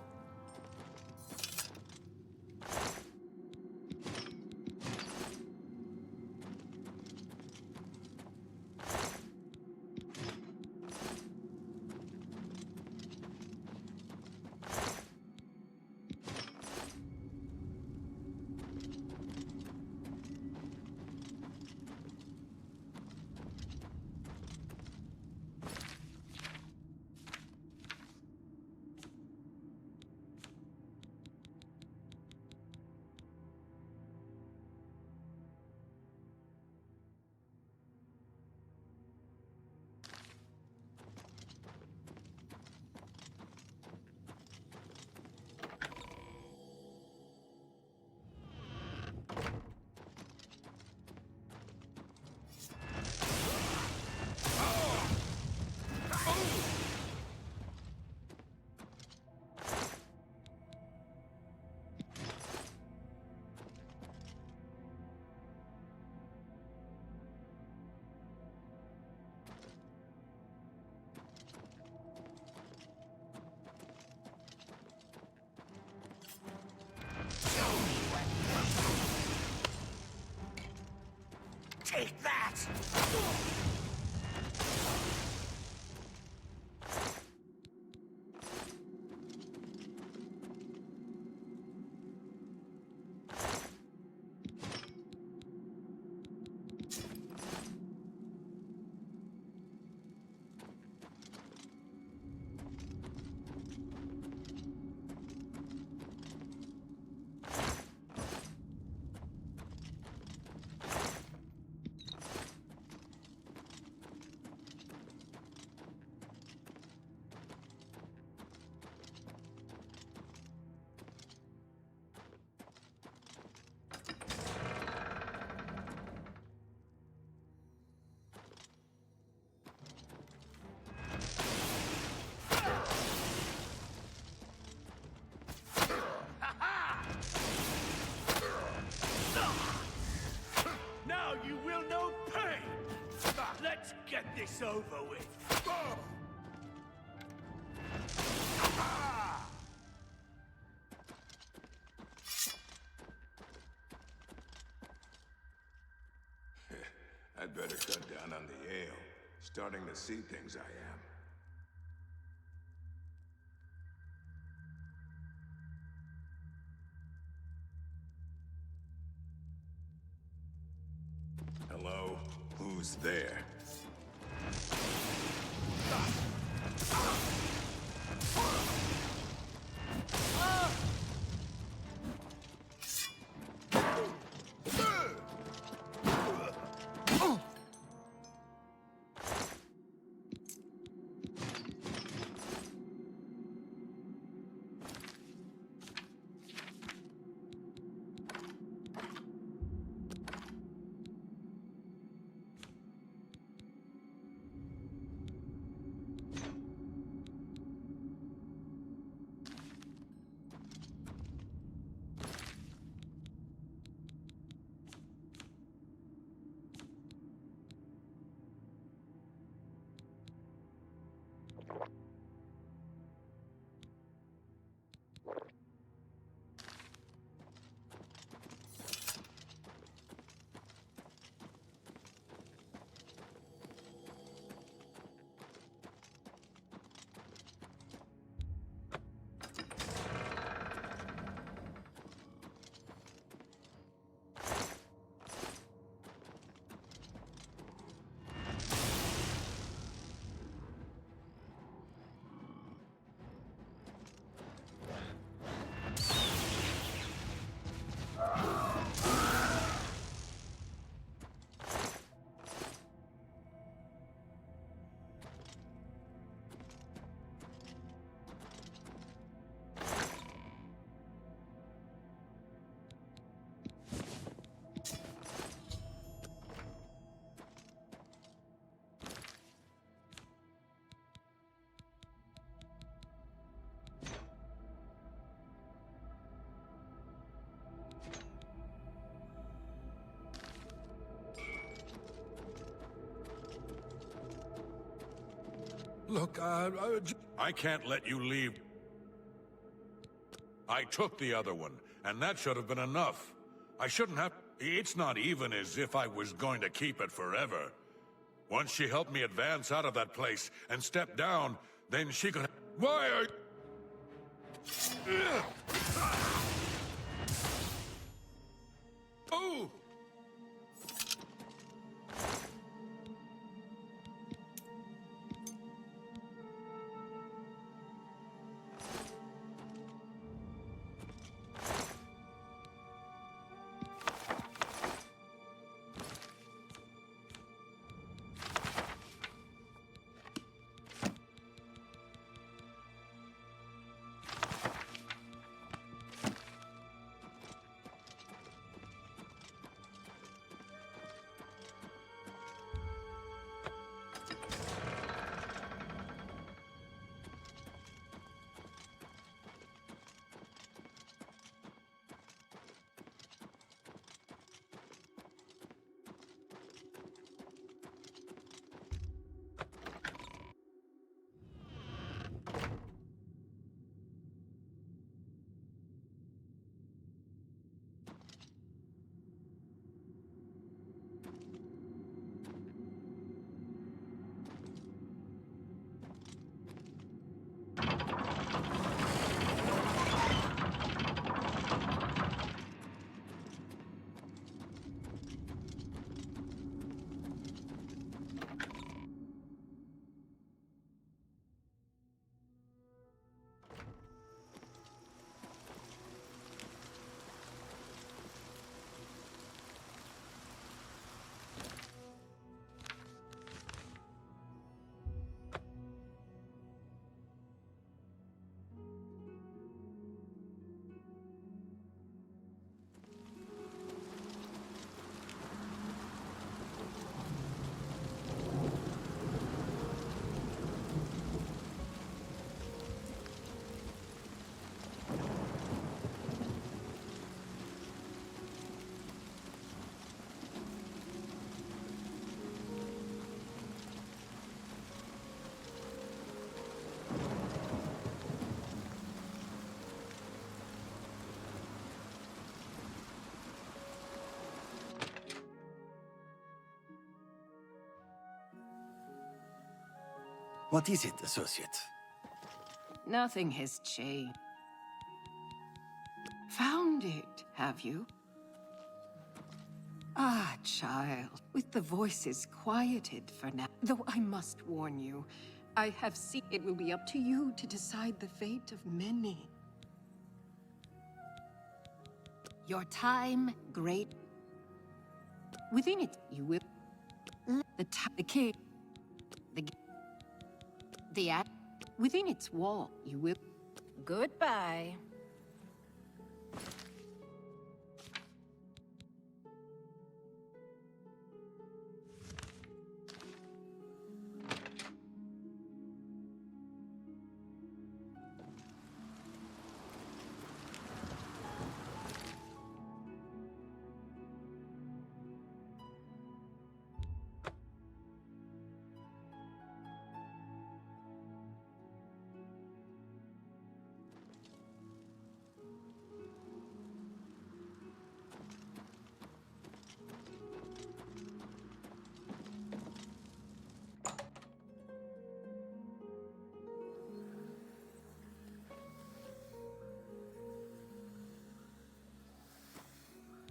Speaker 2: Take that!
Speaker 16: Now you will know pain! Let's get this over with!
Speaker 2: I'd better cut down on the ale. Starting to see things I am. Hello? Who's there? Look, I can't let you leave. I took the other one, and that should have been enough. I shouldn't have... It's not even as if I was going to keep it forever. Once she helped me advance out of that place and step down, then she could... Why are... Oh!
Speaker 8: What is it, Associate?
Speaker 14: Nothing has changed. Found it, have you? Ah, child, with the voices quieted for now. Though I must warn you, I have seen it will be up to you to decide the fate of many. Your time, great. Within it, you will... The king... Within its wall, you will...
Speaker 10: Goodbye.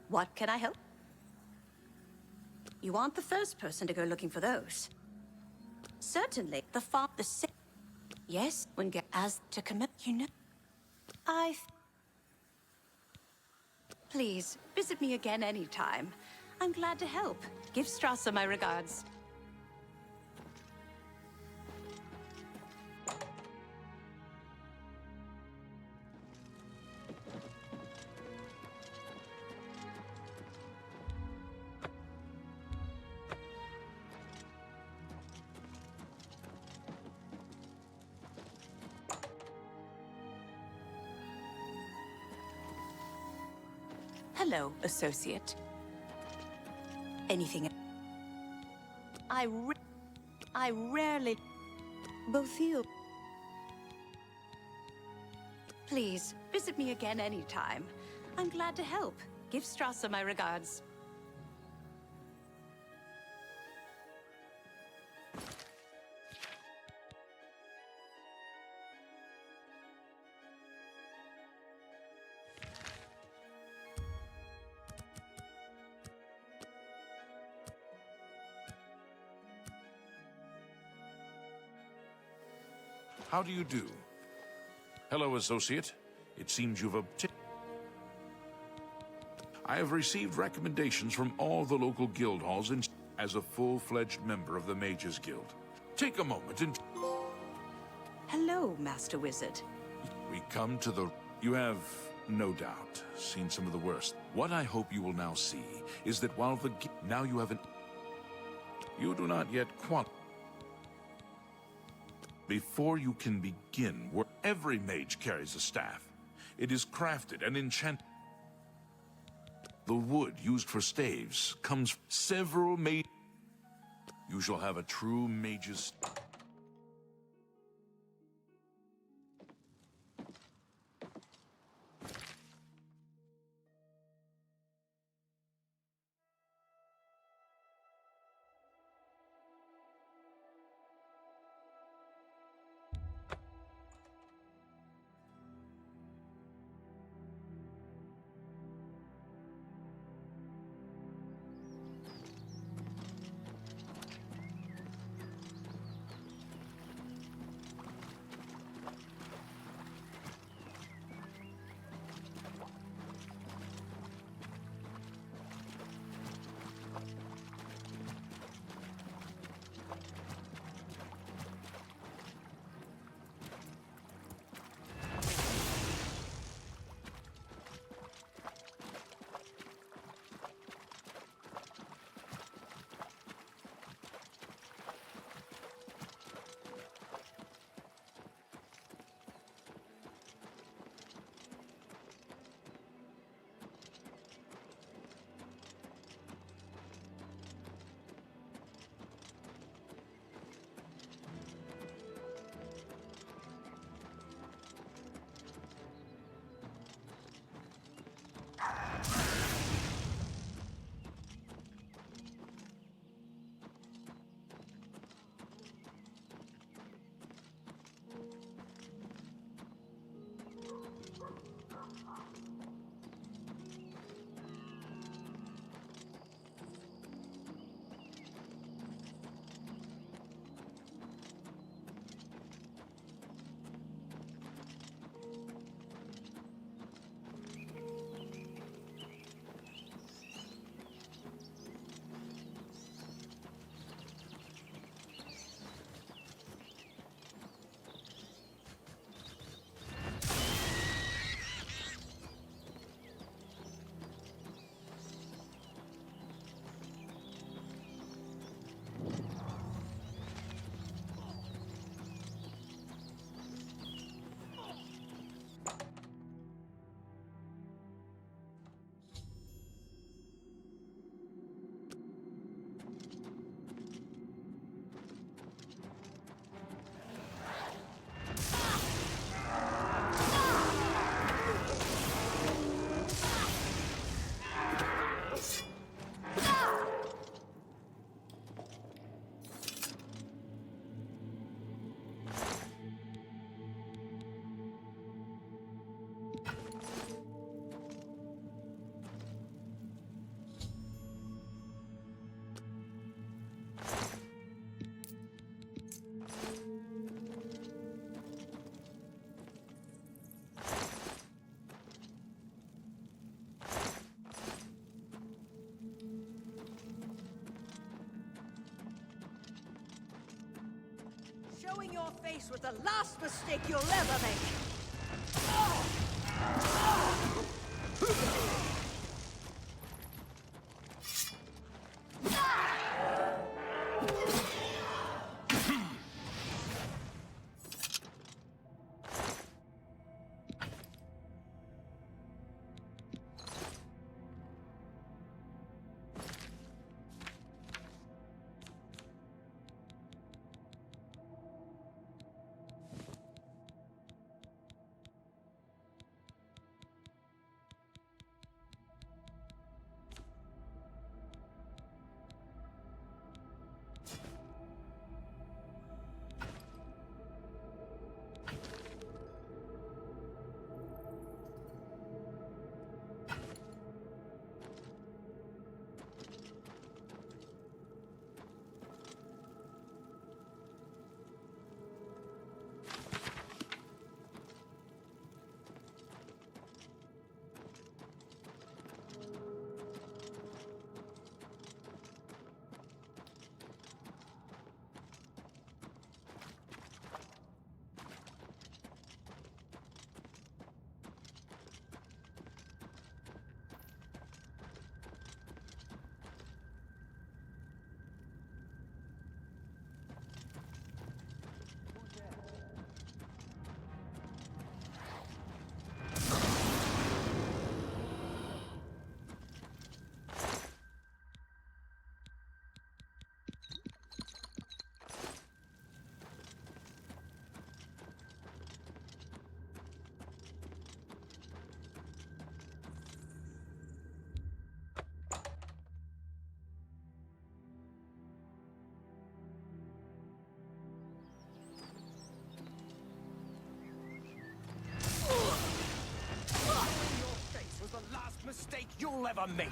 Speaker 17: What can I help? You aren't the first person to go looking for those. Certainly, the sick. Yes, when get as to commit, you know. Please, visit me again anytime. I'm glad to help. Give Strasser my regards. Hello, associate. Anything? I rarely... both feel. Please, visit me again anytime. I'm glad to help. Give Strasser my regards.
Speaker 18: How do you do? Hello, associate. It seems you've obtained... I have received recommendations from all the local guild halls and as a full-fledged member of the Mages Guild. Take a moment and...
Speaker 17: Hello, Master Wizard.
Speaker 18: We come to the... You have, no doubt, seen some of the worst. What I hope you will now see is that while the... Now you have an... You do not yet qualify. Before you can begin, where every mage carries a staff, it is crafted and enchanted. The wood used for staves comes from several mages. You shall have a true mage's...
Speaker 19: Showing your face was the last mistake you'll ever make.
Speaker 5: you'll ever make.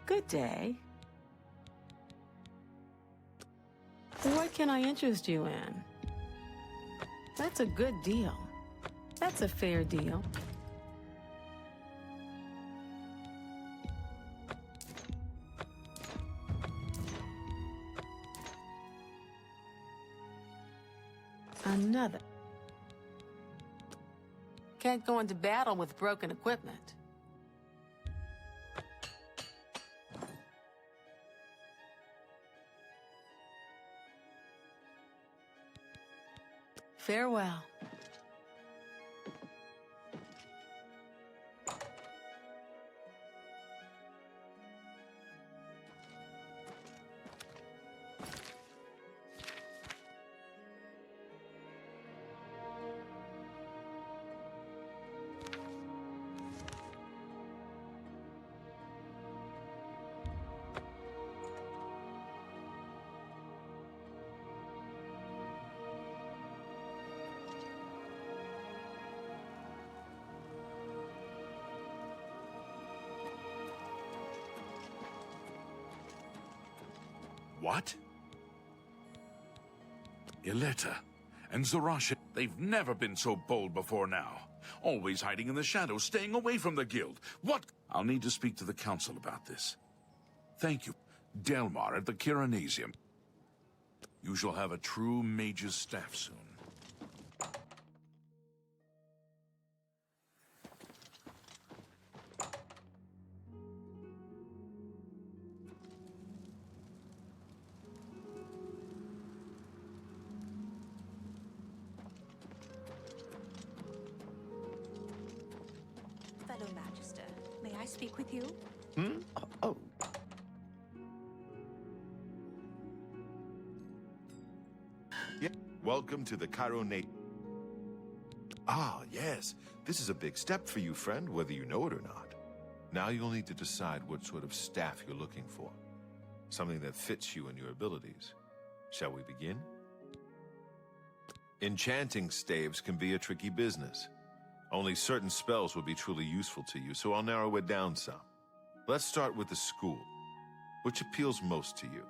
Speaker 7: Good day. What can I interest you in? That's a good deal. That's a fair deal. Another. Can't go into battle with broken equipment. Farewell.
Speaker 18: What? Ileta and Zarasha, they've never been so bold before now. Always hiding in the shadows, staying away from the guild. What? I'll need to speak to the council about this. Thank you. Delmar at the Kiranasium. You shall have a true mage's staff soon.
Speaker 17: Fellow Magister, may I speak with you?
Speaker 13: Hmm? Oh.
Speaker 20: Yeah. Welcome to the Chironate. Ah, yes. This is a big step for you, friend, whether you know it or not. Now you'll need to decide what sort of staff you're looking for. Something that fits you and your abilities. Shall we begin? Enchanting staves can be a tricky business. Only certain spells will be truly useful to you, so I'll narrow it down some. Let's start with the school. Which appeals most to you?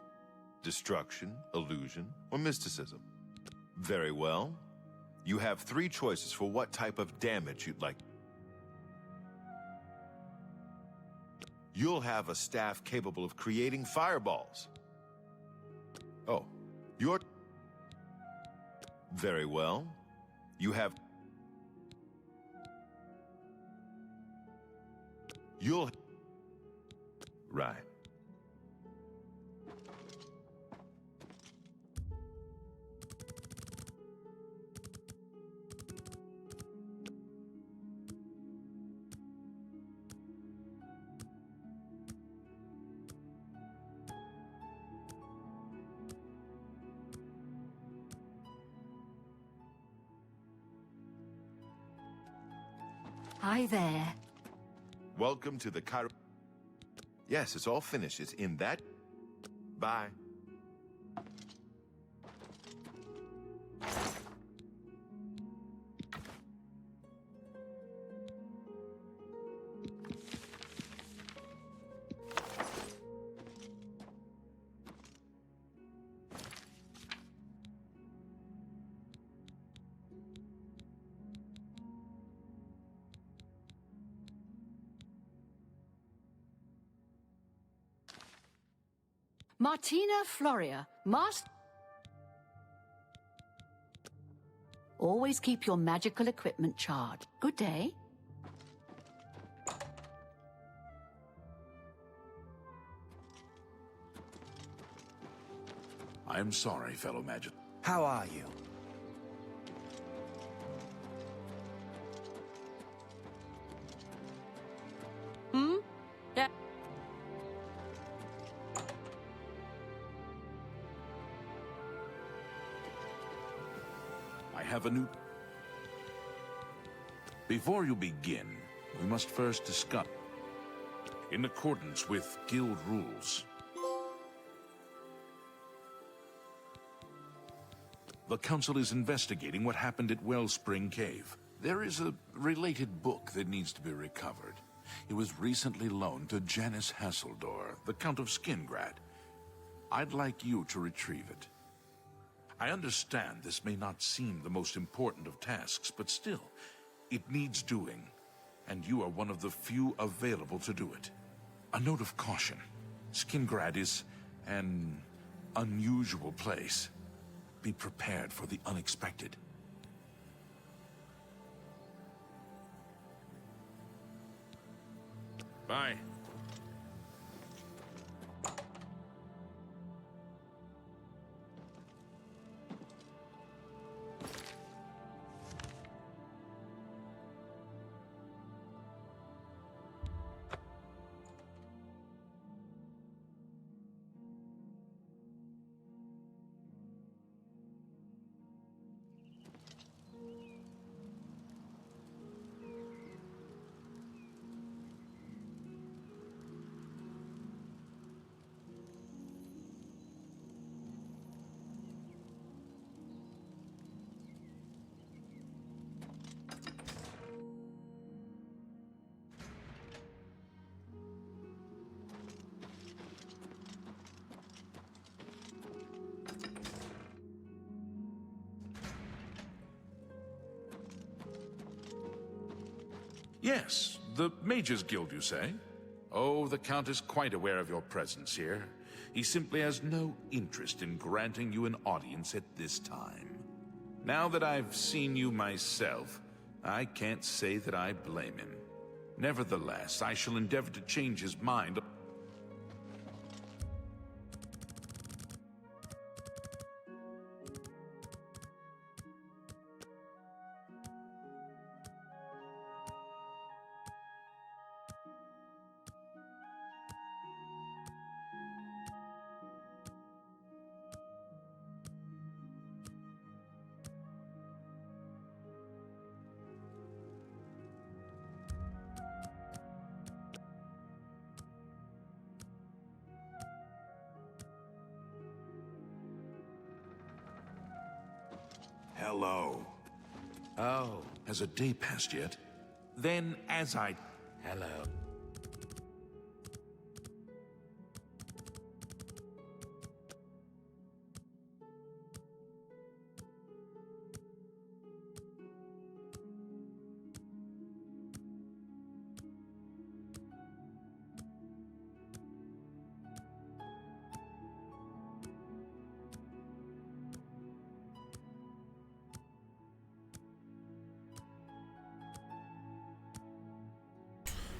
Speaker 20: Destruction, illusion, or mysticism? Very well. You have 3 choices for what type of damage you'd like. You'll have a staff capable of creating fireballs. Oh, you're... Very well. You have... You'll... Right.
Speaker 10: Hi there.
Speaker 20: Welcome to the Chiro... Yes, it's all finished. It's in that... Bye.
Speaker 10: Martina Floria, Master. Always keep your magical equipment charged. Good day.
Speaker 18: I'm sorry, fellow Magid.
Speaker 5: How are you?
Speaker 10: Yeah.
Speaker 18: I have a new... Before you begin, we must first discuss. In accordance with guild rules, the council is investigating what happened at Wellspring Cave. There is a related book that needs to be recovered. It was recently loaned to Janice Hasseldor, the Count of Skingrad. I'd like you to retrieve it. I understand this may not seem the most important of tasks, but still, it needs doing, and you are one of the few available to do it. A note of caution. Skingrad is an unusual place. Be prepared for the unexpected. Bye. Yes, the Mages Guild, you say? Oh, the Count is quite aware of your presence here. He simply has no interest in granting you an audience at this time. Now that I've seen you myself, I can't say that I blame him. Nevertheless, I shall endeavor to change his mind. Hello.
Speaker 9: Oh.
Speaker 18: Has a day passed yet? Then, as I...
Speaker 9: Hello.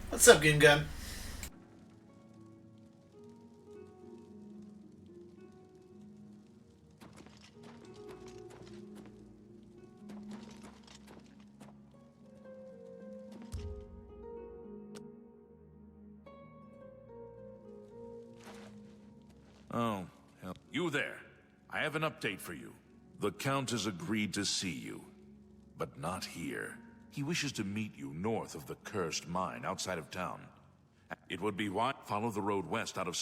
Speaker 1: What's up, Goon Gun?
Speaker 18: Oh, hell. You there. I have an update for you. The Count has agreed to see you, but not here. He wishes to meet you north of the cursed mine outside of town. It would be wise to follow the road west out of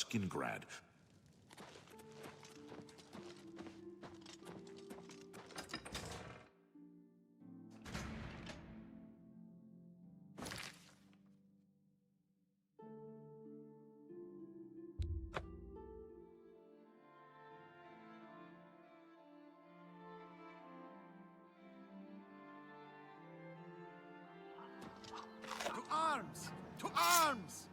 Speaker 5: arms! To arms!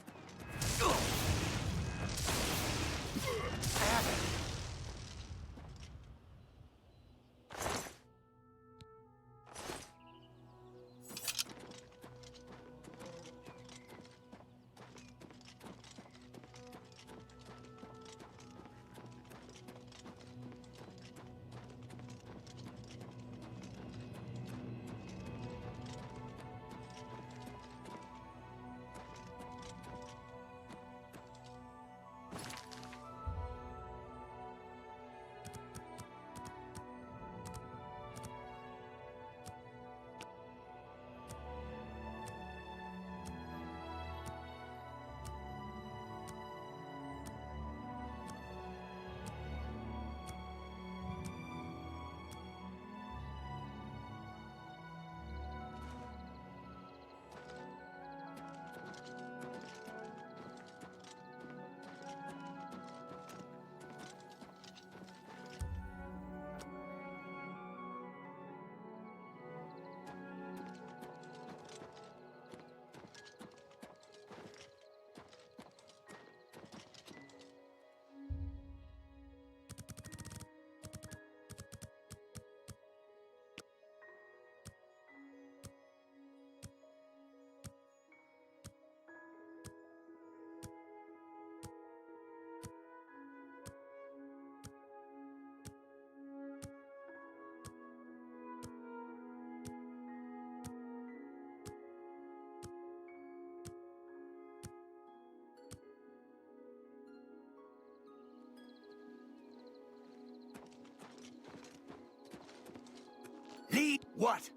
Speaker 5: Lee, what?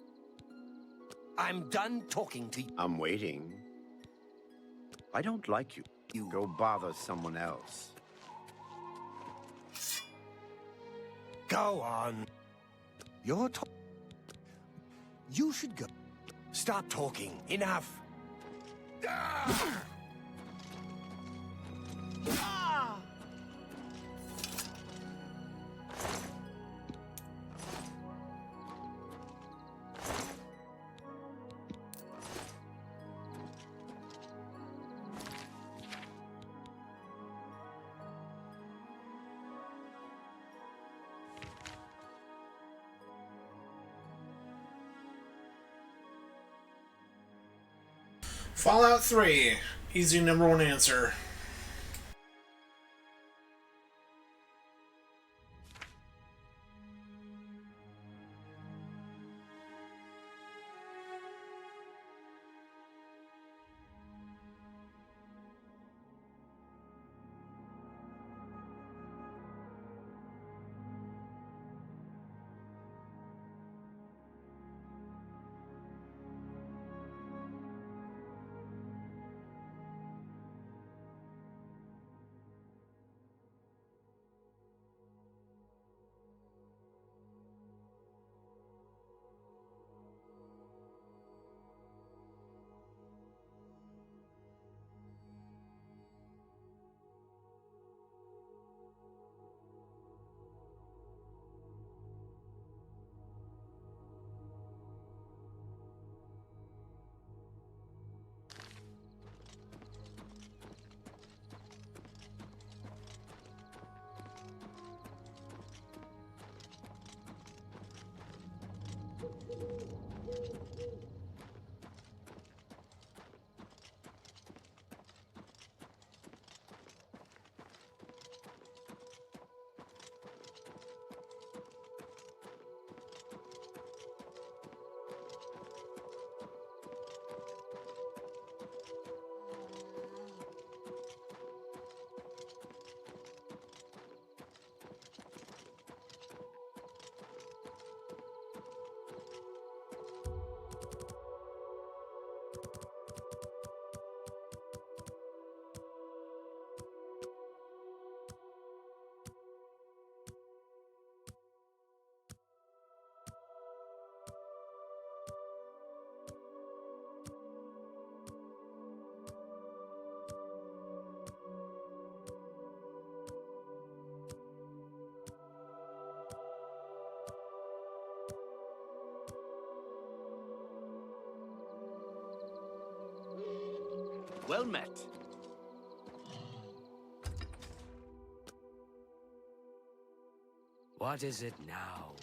Speaker 5: I'm done talking to you.
Speaker 13: I'm waiting. I don't like you. You go bother someone else.
Speaker 5: Go on. You're talking. You should go. Stop talking. Enough. Ah! Ah!
Speaker 1: Fallout 3. Easy number one answer.
Speaker 16: Well met.
Speaker 9: What is it now?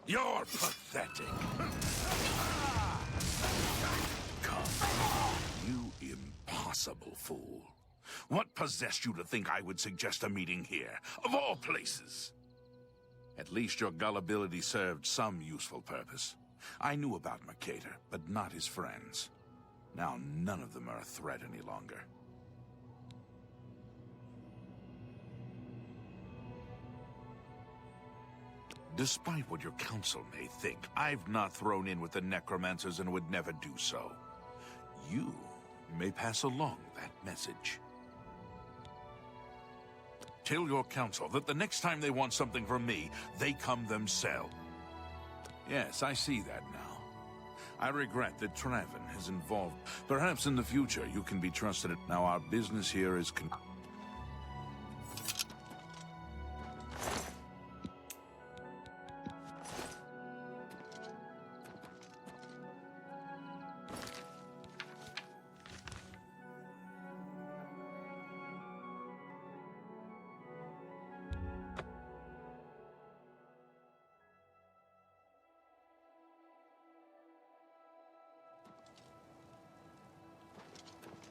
Speaker 18: You're pathetic. Come, you impossible fool. What possessed you to think I would suggest a meeting here, of all places? At least your gullibility served some useful purpose. I knew about Mercator, but not his friends. Now none of them are a threat any longer. Despite what your council may think, I've not thrown in with the necromancers and would never do so. You may pass along that message. Tell your council that the next time they want something from me, they come themselves. Yes, I see that now. I regret that Traven is involved. Perhaps in the future you can be trusted. Now our business here is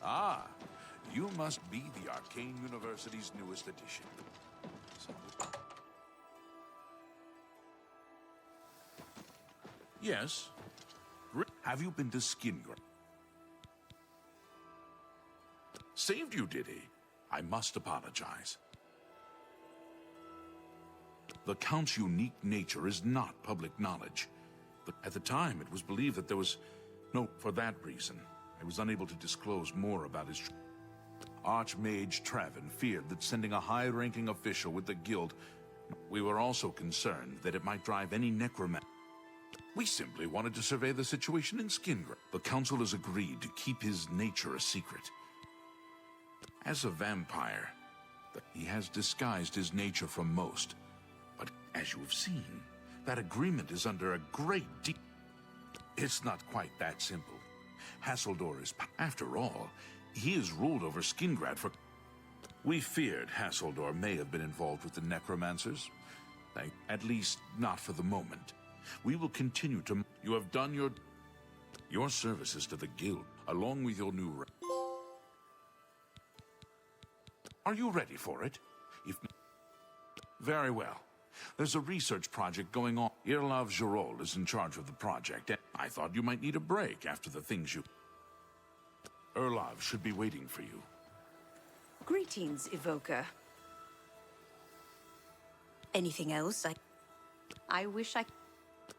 Speaker 18: Ah, you must be the Arcane University's newest addition. Yes? Have you been to Skingrad? Saved you, did he? I must apologize. The Count's unique nature is not public knowledge. But at the time, it was believed that there was... No, for that reason, I was unable to disclose more about his... Archmage Traven feared that sending a high-ranking official with the guild... We were also concerned that it might drive any necromancer. We simply wanted to survey the situation in Skingrad. The council has agreed to keep his nature a secret. As a vampire, he has disguised his nature from most. But as you have seen, that agreement is under a great deal. It's not quite that simple. Hassildor is... After all, he has ruled over Skingrad for... We feared Hassildor may have been involved with the necromancers. At least, not for the moment. We will continue to... You have done your services to the guild, along with your new... Are you ready for it? If... Very well. There's a research project going on. Irlav Jirol is in charge of the project, and I thought you might need a break after the things you... Irlav should be waiting for you.
Speaker 17: Greetings, Evoker. Anything else? I wish I...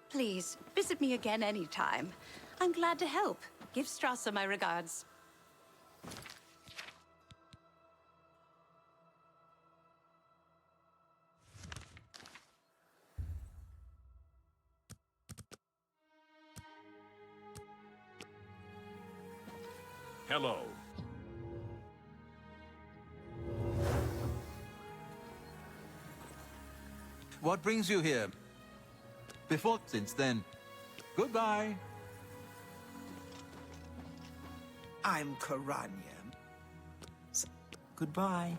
Speaker 17: Please, visit me again anytime. I'm glad to help. Give Strasser my regards.
Speaker 18: Hello.
Speaker 4: What brings you here? Since then. Goodbye.
Speaker 11: I'm Karanya. Goodbye.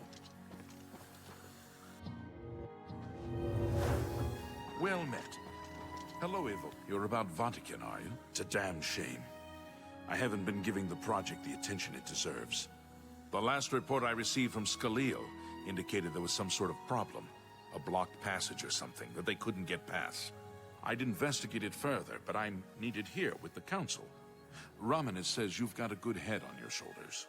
Speaker 18: Well met. Hello, Evo. You're about Vatican, are you? It's a damn shame. I haven't been giving the project the attention it deserves. The last report I received from Skalil indicated there was some sort of problem. A blocked passage or something that they couldn't get past. I'd investigate it further, but I'm needed here with the council. Raminis says you've got a good head on your shoulders.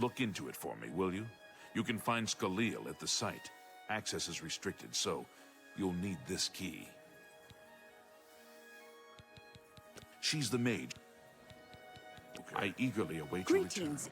Speaker 18: Look into it for me, will you? You can find Skalil at the site. Access is restricted, so you'll need this key. She's the mage I eagerly await your return.
Speaker 19: Greetings.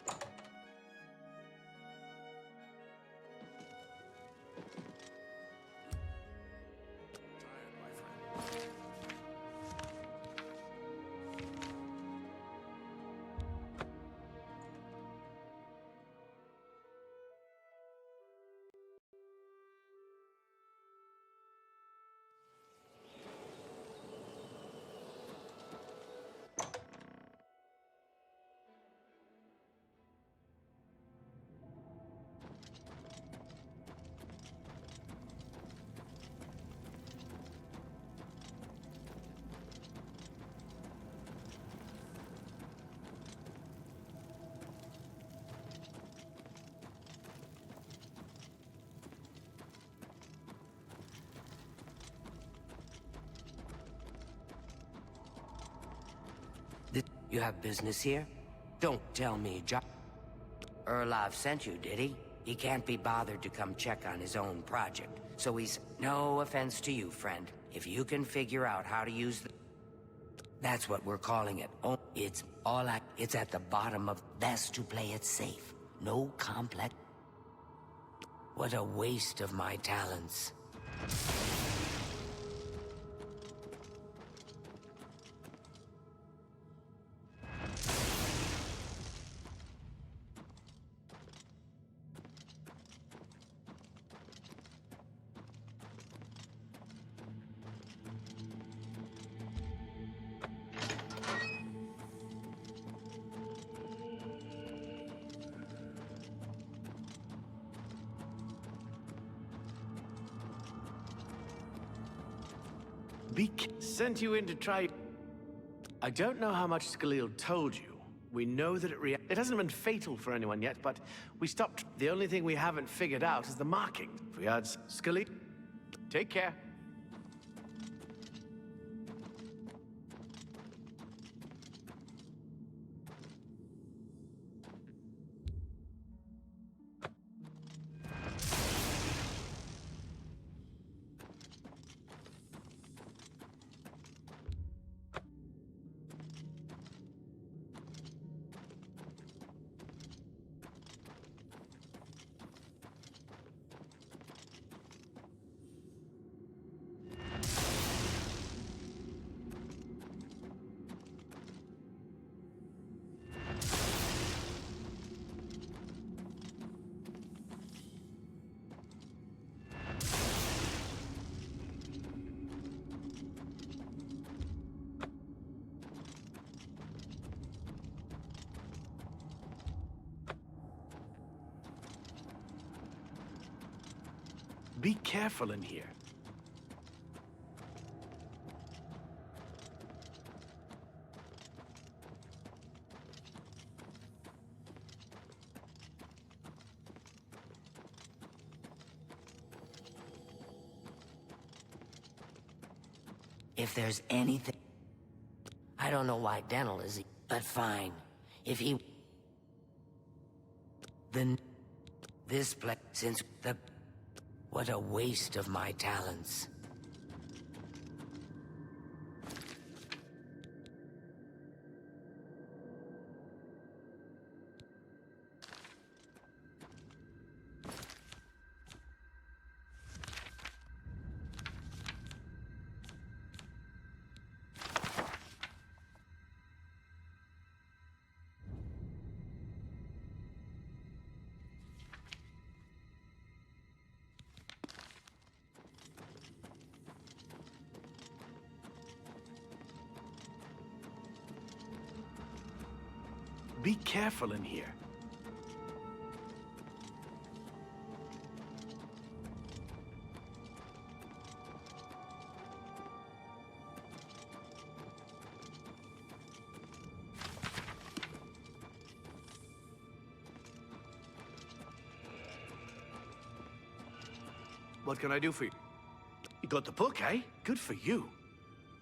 Speaker 9: You have business here? Don't tell me, Erlov sent you, did he? He can't be bothered to come check on his own project, so he's... No offense to you, friend. If you can figure out how to use the... That's what we're calling it. Oh, it's at the bottom of... Best to play it safe. No complex... What a waste of my talents.
Speaker 21: Sent you in to try... I don't know how much Skaliel told you. We know that it hasn't been fatal for anyone yet, but we stopped. The only thing we haven't figured out is the marking. If we had Skaliel... Take care. Be careful in here.
Speaker 9: If there's anything... I don't know why Dental is... But fine. If he... Then... This place... Since the... What a waste of my talents.
Speaker 21: Be careful in here. What can I do for you? You got the book, eh? Good for you.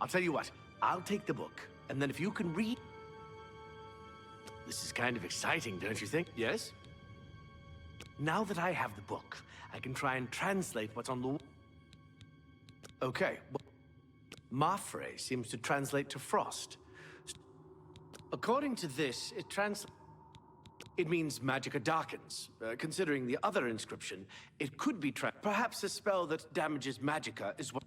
Speaker 21: I'll tell you what, I'll take the book, and then if you can read... This is kind of exciting, don't you think? Yes? Now that I have the book, I can try and translate what's on the... Okay. Mafre seems to translate to frost. According to this, it means Magicka darkens. Considering the other inscription, it could be perhaps a spell that damages Magicka is what...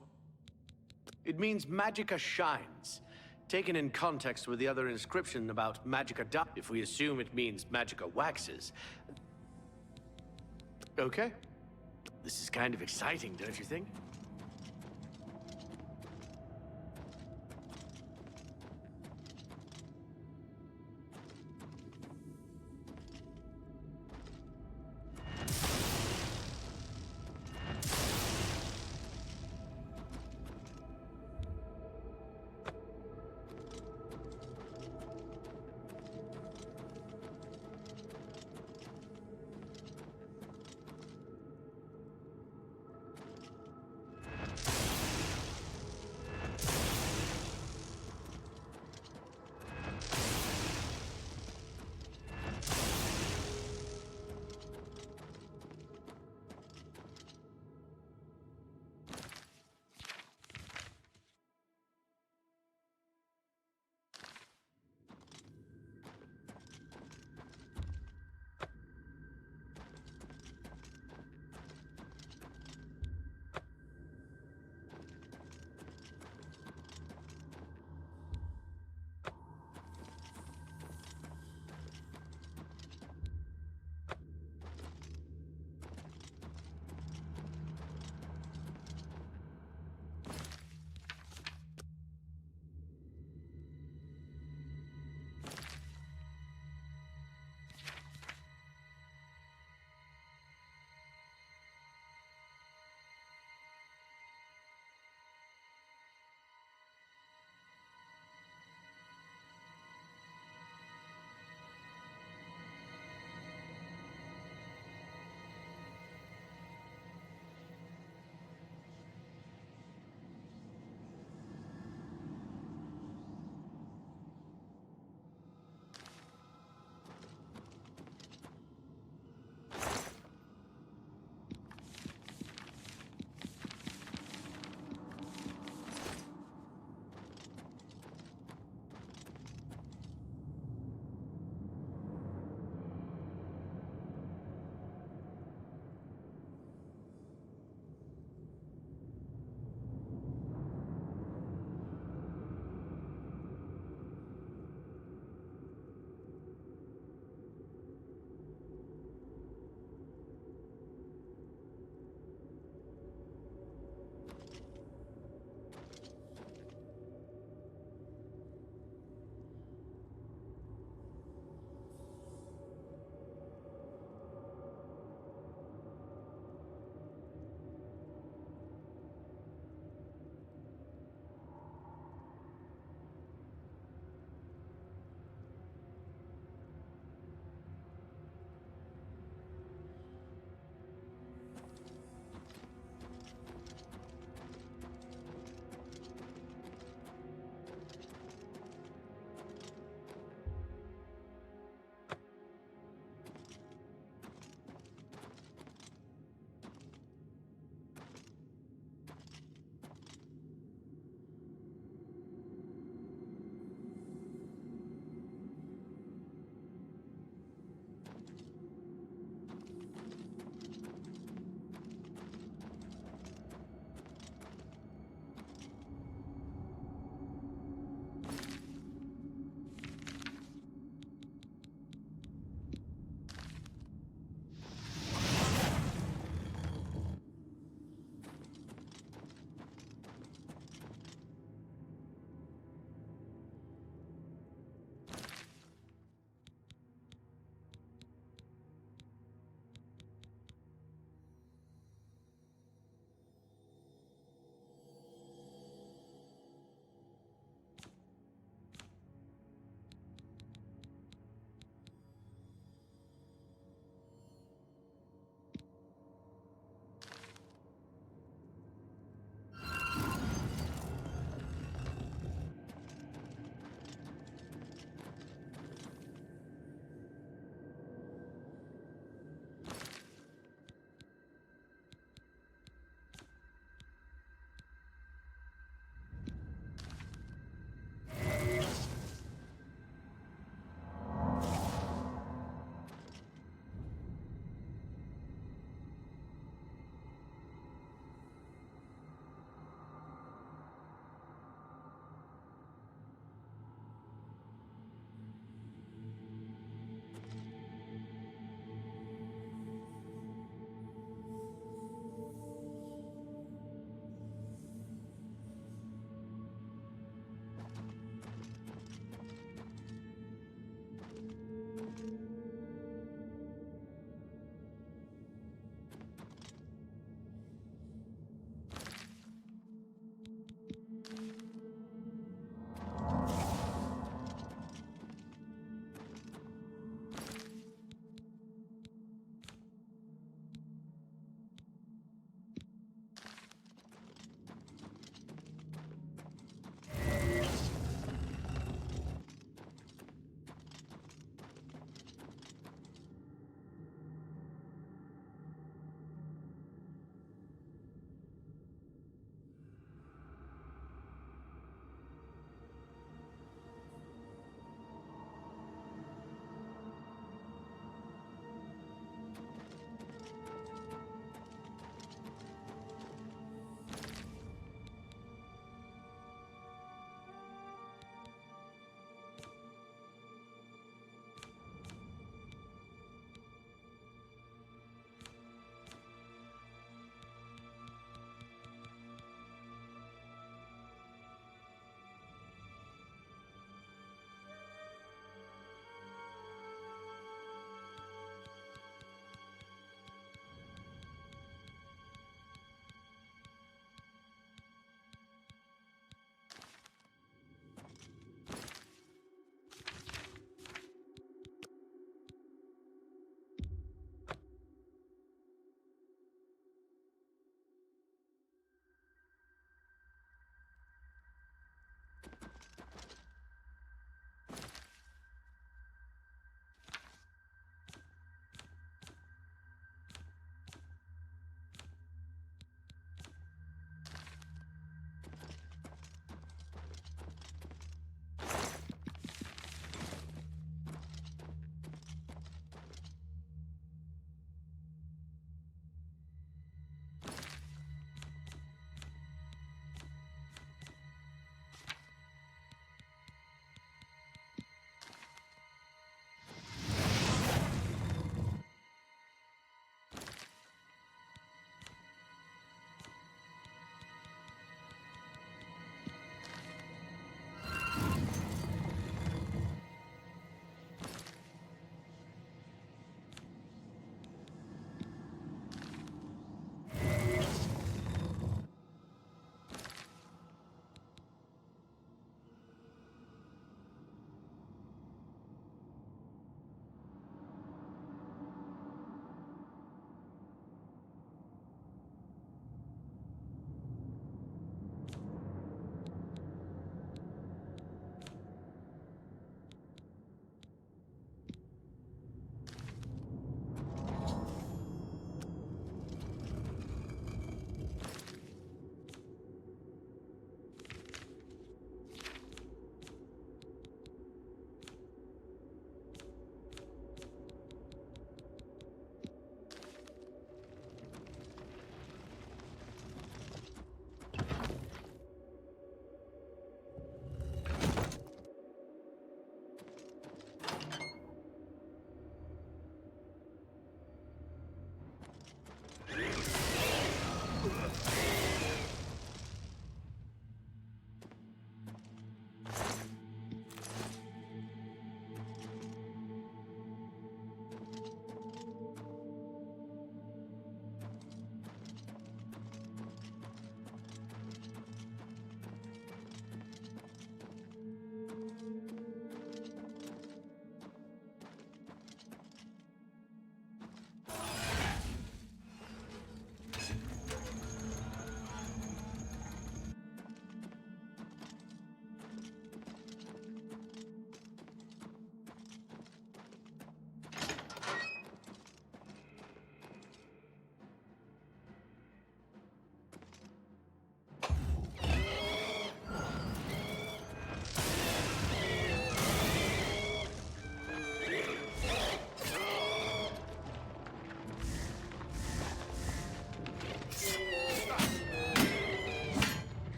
Speaker 21: It means Magicka shines. Taken in context with the other inscription about Magicka if we assume it means Magicka waxes... Okay. This is kind of exciting, don't you think?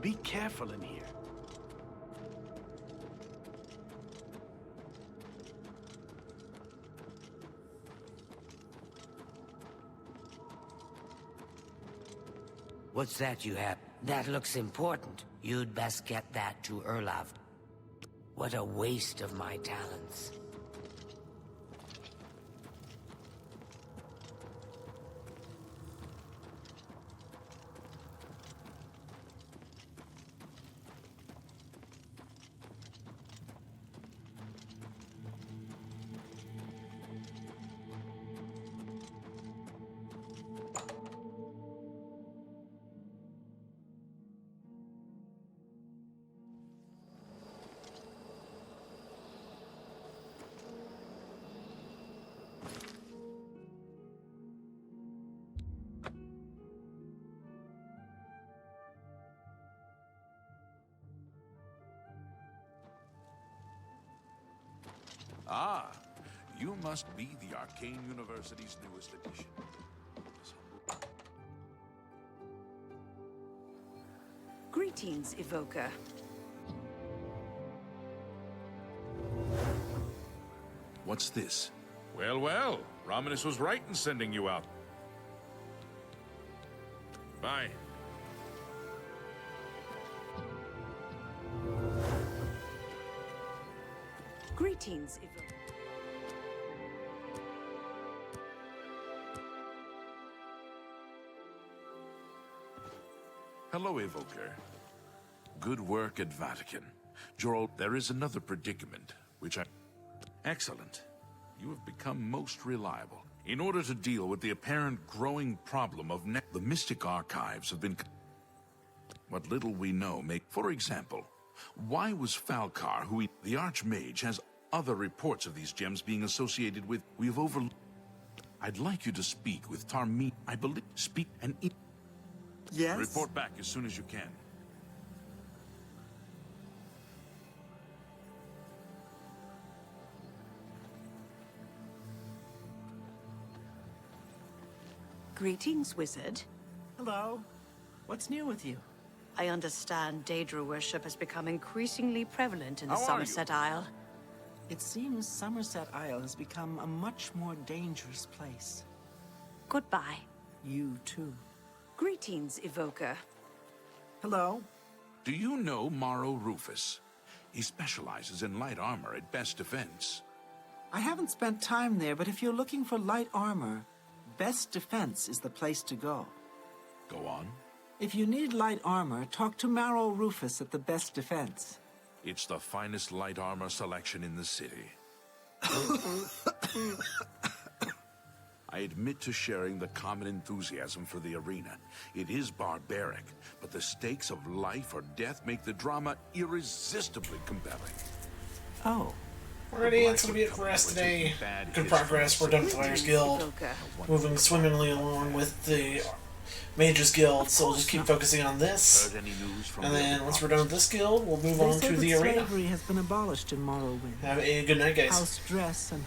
Speaker 21: Be careful in here.
Speaker 9: What's that you have? That looks important. You'd best get that to Erlav. What a waste of my talents.
Speaker 18: Ah, you must be the Arcane University's newest addition.
Speaker 17: Greetings, Evoker.
Speaker 18: What's this? Well, well, Romanus was right in sending you out. Bye.
Speaker 17: Greetings, Evoker.
Speaker 18: Hello, Evoker. Good work at Vatican. Jorl, there is another predicament, which I... Excellent. You have become most reliable. In order to deal with the apparent growing problem of the Mystic Archives have been... What little we know make... For example, why was Falcar, who the Archmage, has other reports of these gems being associated with... We have over... I'd like you to speak with Tarmi... I believe... Speak and...
Speaker 11: Yes?
Speaker 18: Report back as soon as you can.
Speaker 17: Greetings, wizard.
Speaker 11: Hello. What's new with you?
Speaker 17: I understand Daedra worship has become increasingly prevalent in the
Speaker 11: How are
Speaker 17: Somerset Isle.
Speaker 11: It seems Somerset Isle has become a much more dangerous place.
Speaker 17: Goodbye.
Speaker 11: You too.
Speaker 17: Greetings, Evoker.
Speaker 11: Hello.
Speaker 18: Do you know Maro Rufus? He specializes in light armor at Best Defense.
Speaker 11: I haven't spent time there, but if you're looking for light armor, Best Defense is the place to go.
Speaker 18: Go on.
Speaker 11: If you need light armor, talk to Maro Rufus at the Best Defense.
Speaker 18: It's the finest light armor selection in the city. I admit to sharing the common enthusiasm for the arena. It is barbaric, but the stakes of life or death make the drama irresistibly compelling.
Speaker 11: Oh.
Speaker 1: Alrighty, that's going to be it for us today. Good progress. We're done with the Fighters Guild. Moving swimmingly along with the Mages Guild, so we'll just keep focusing on this. And then once we're done with this guild, we'll move on to the arena.
Speaker 11: Slavery has been abolished in Morrowind.
Speaker 1: Have a good night, guys.
Speaker 11: House dress and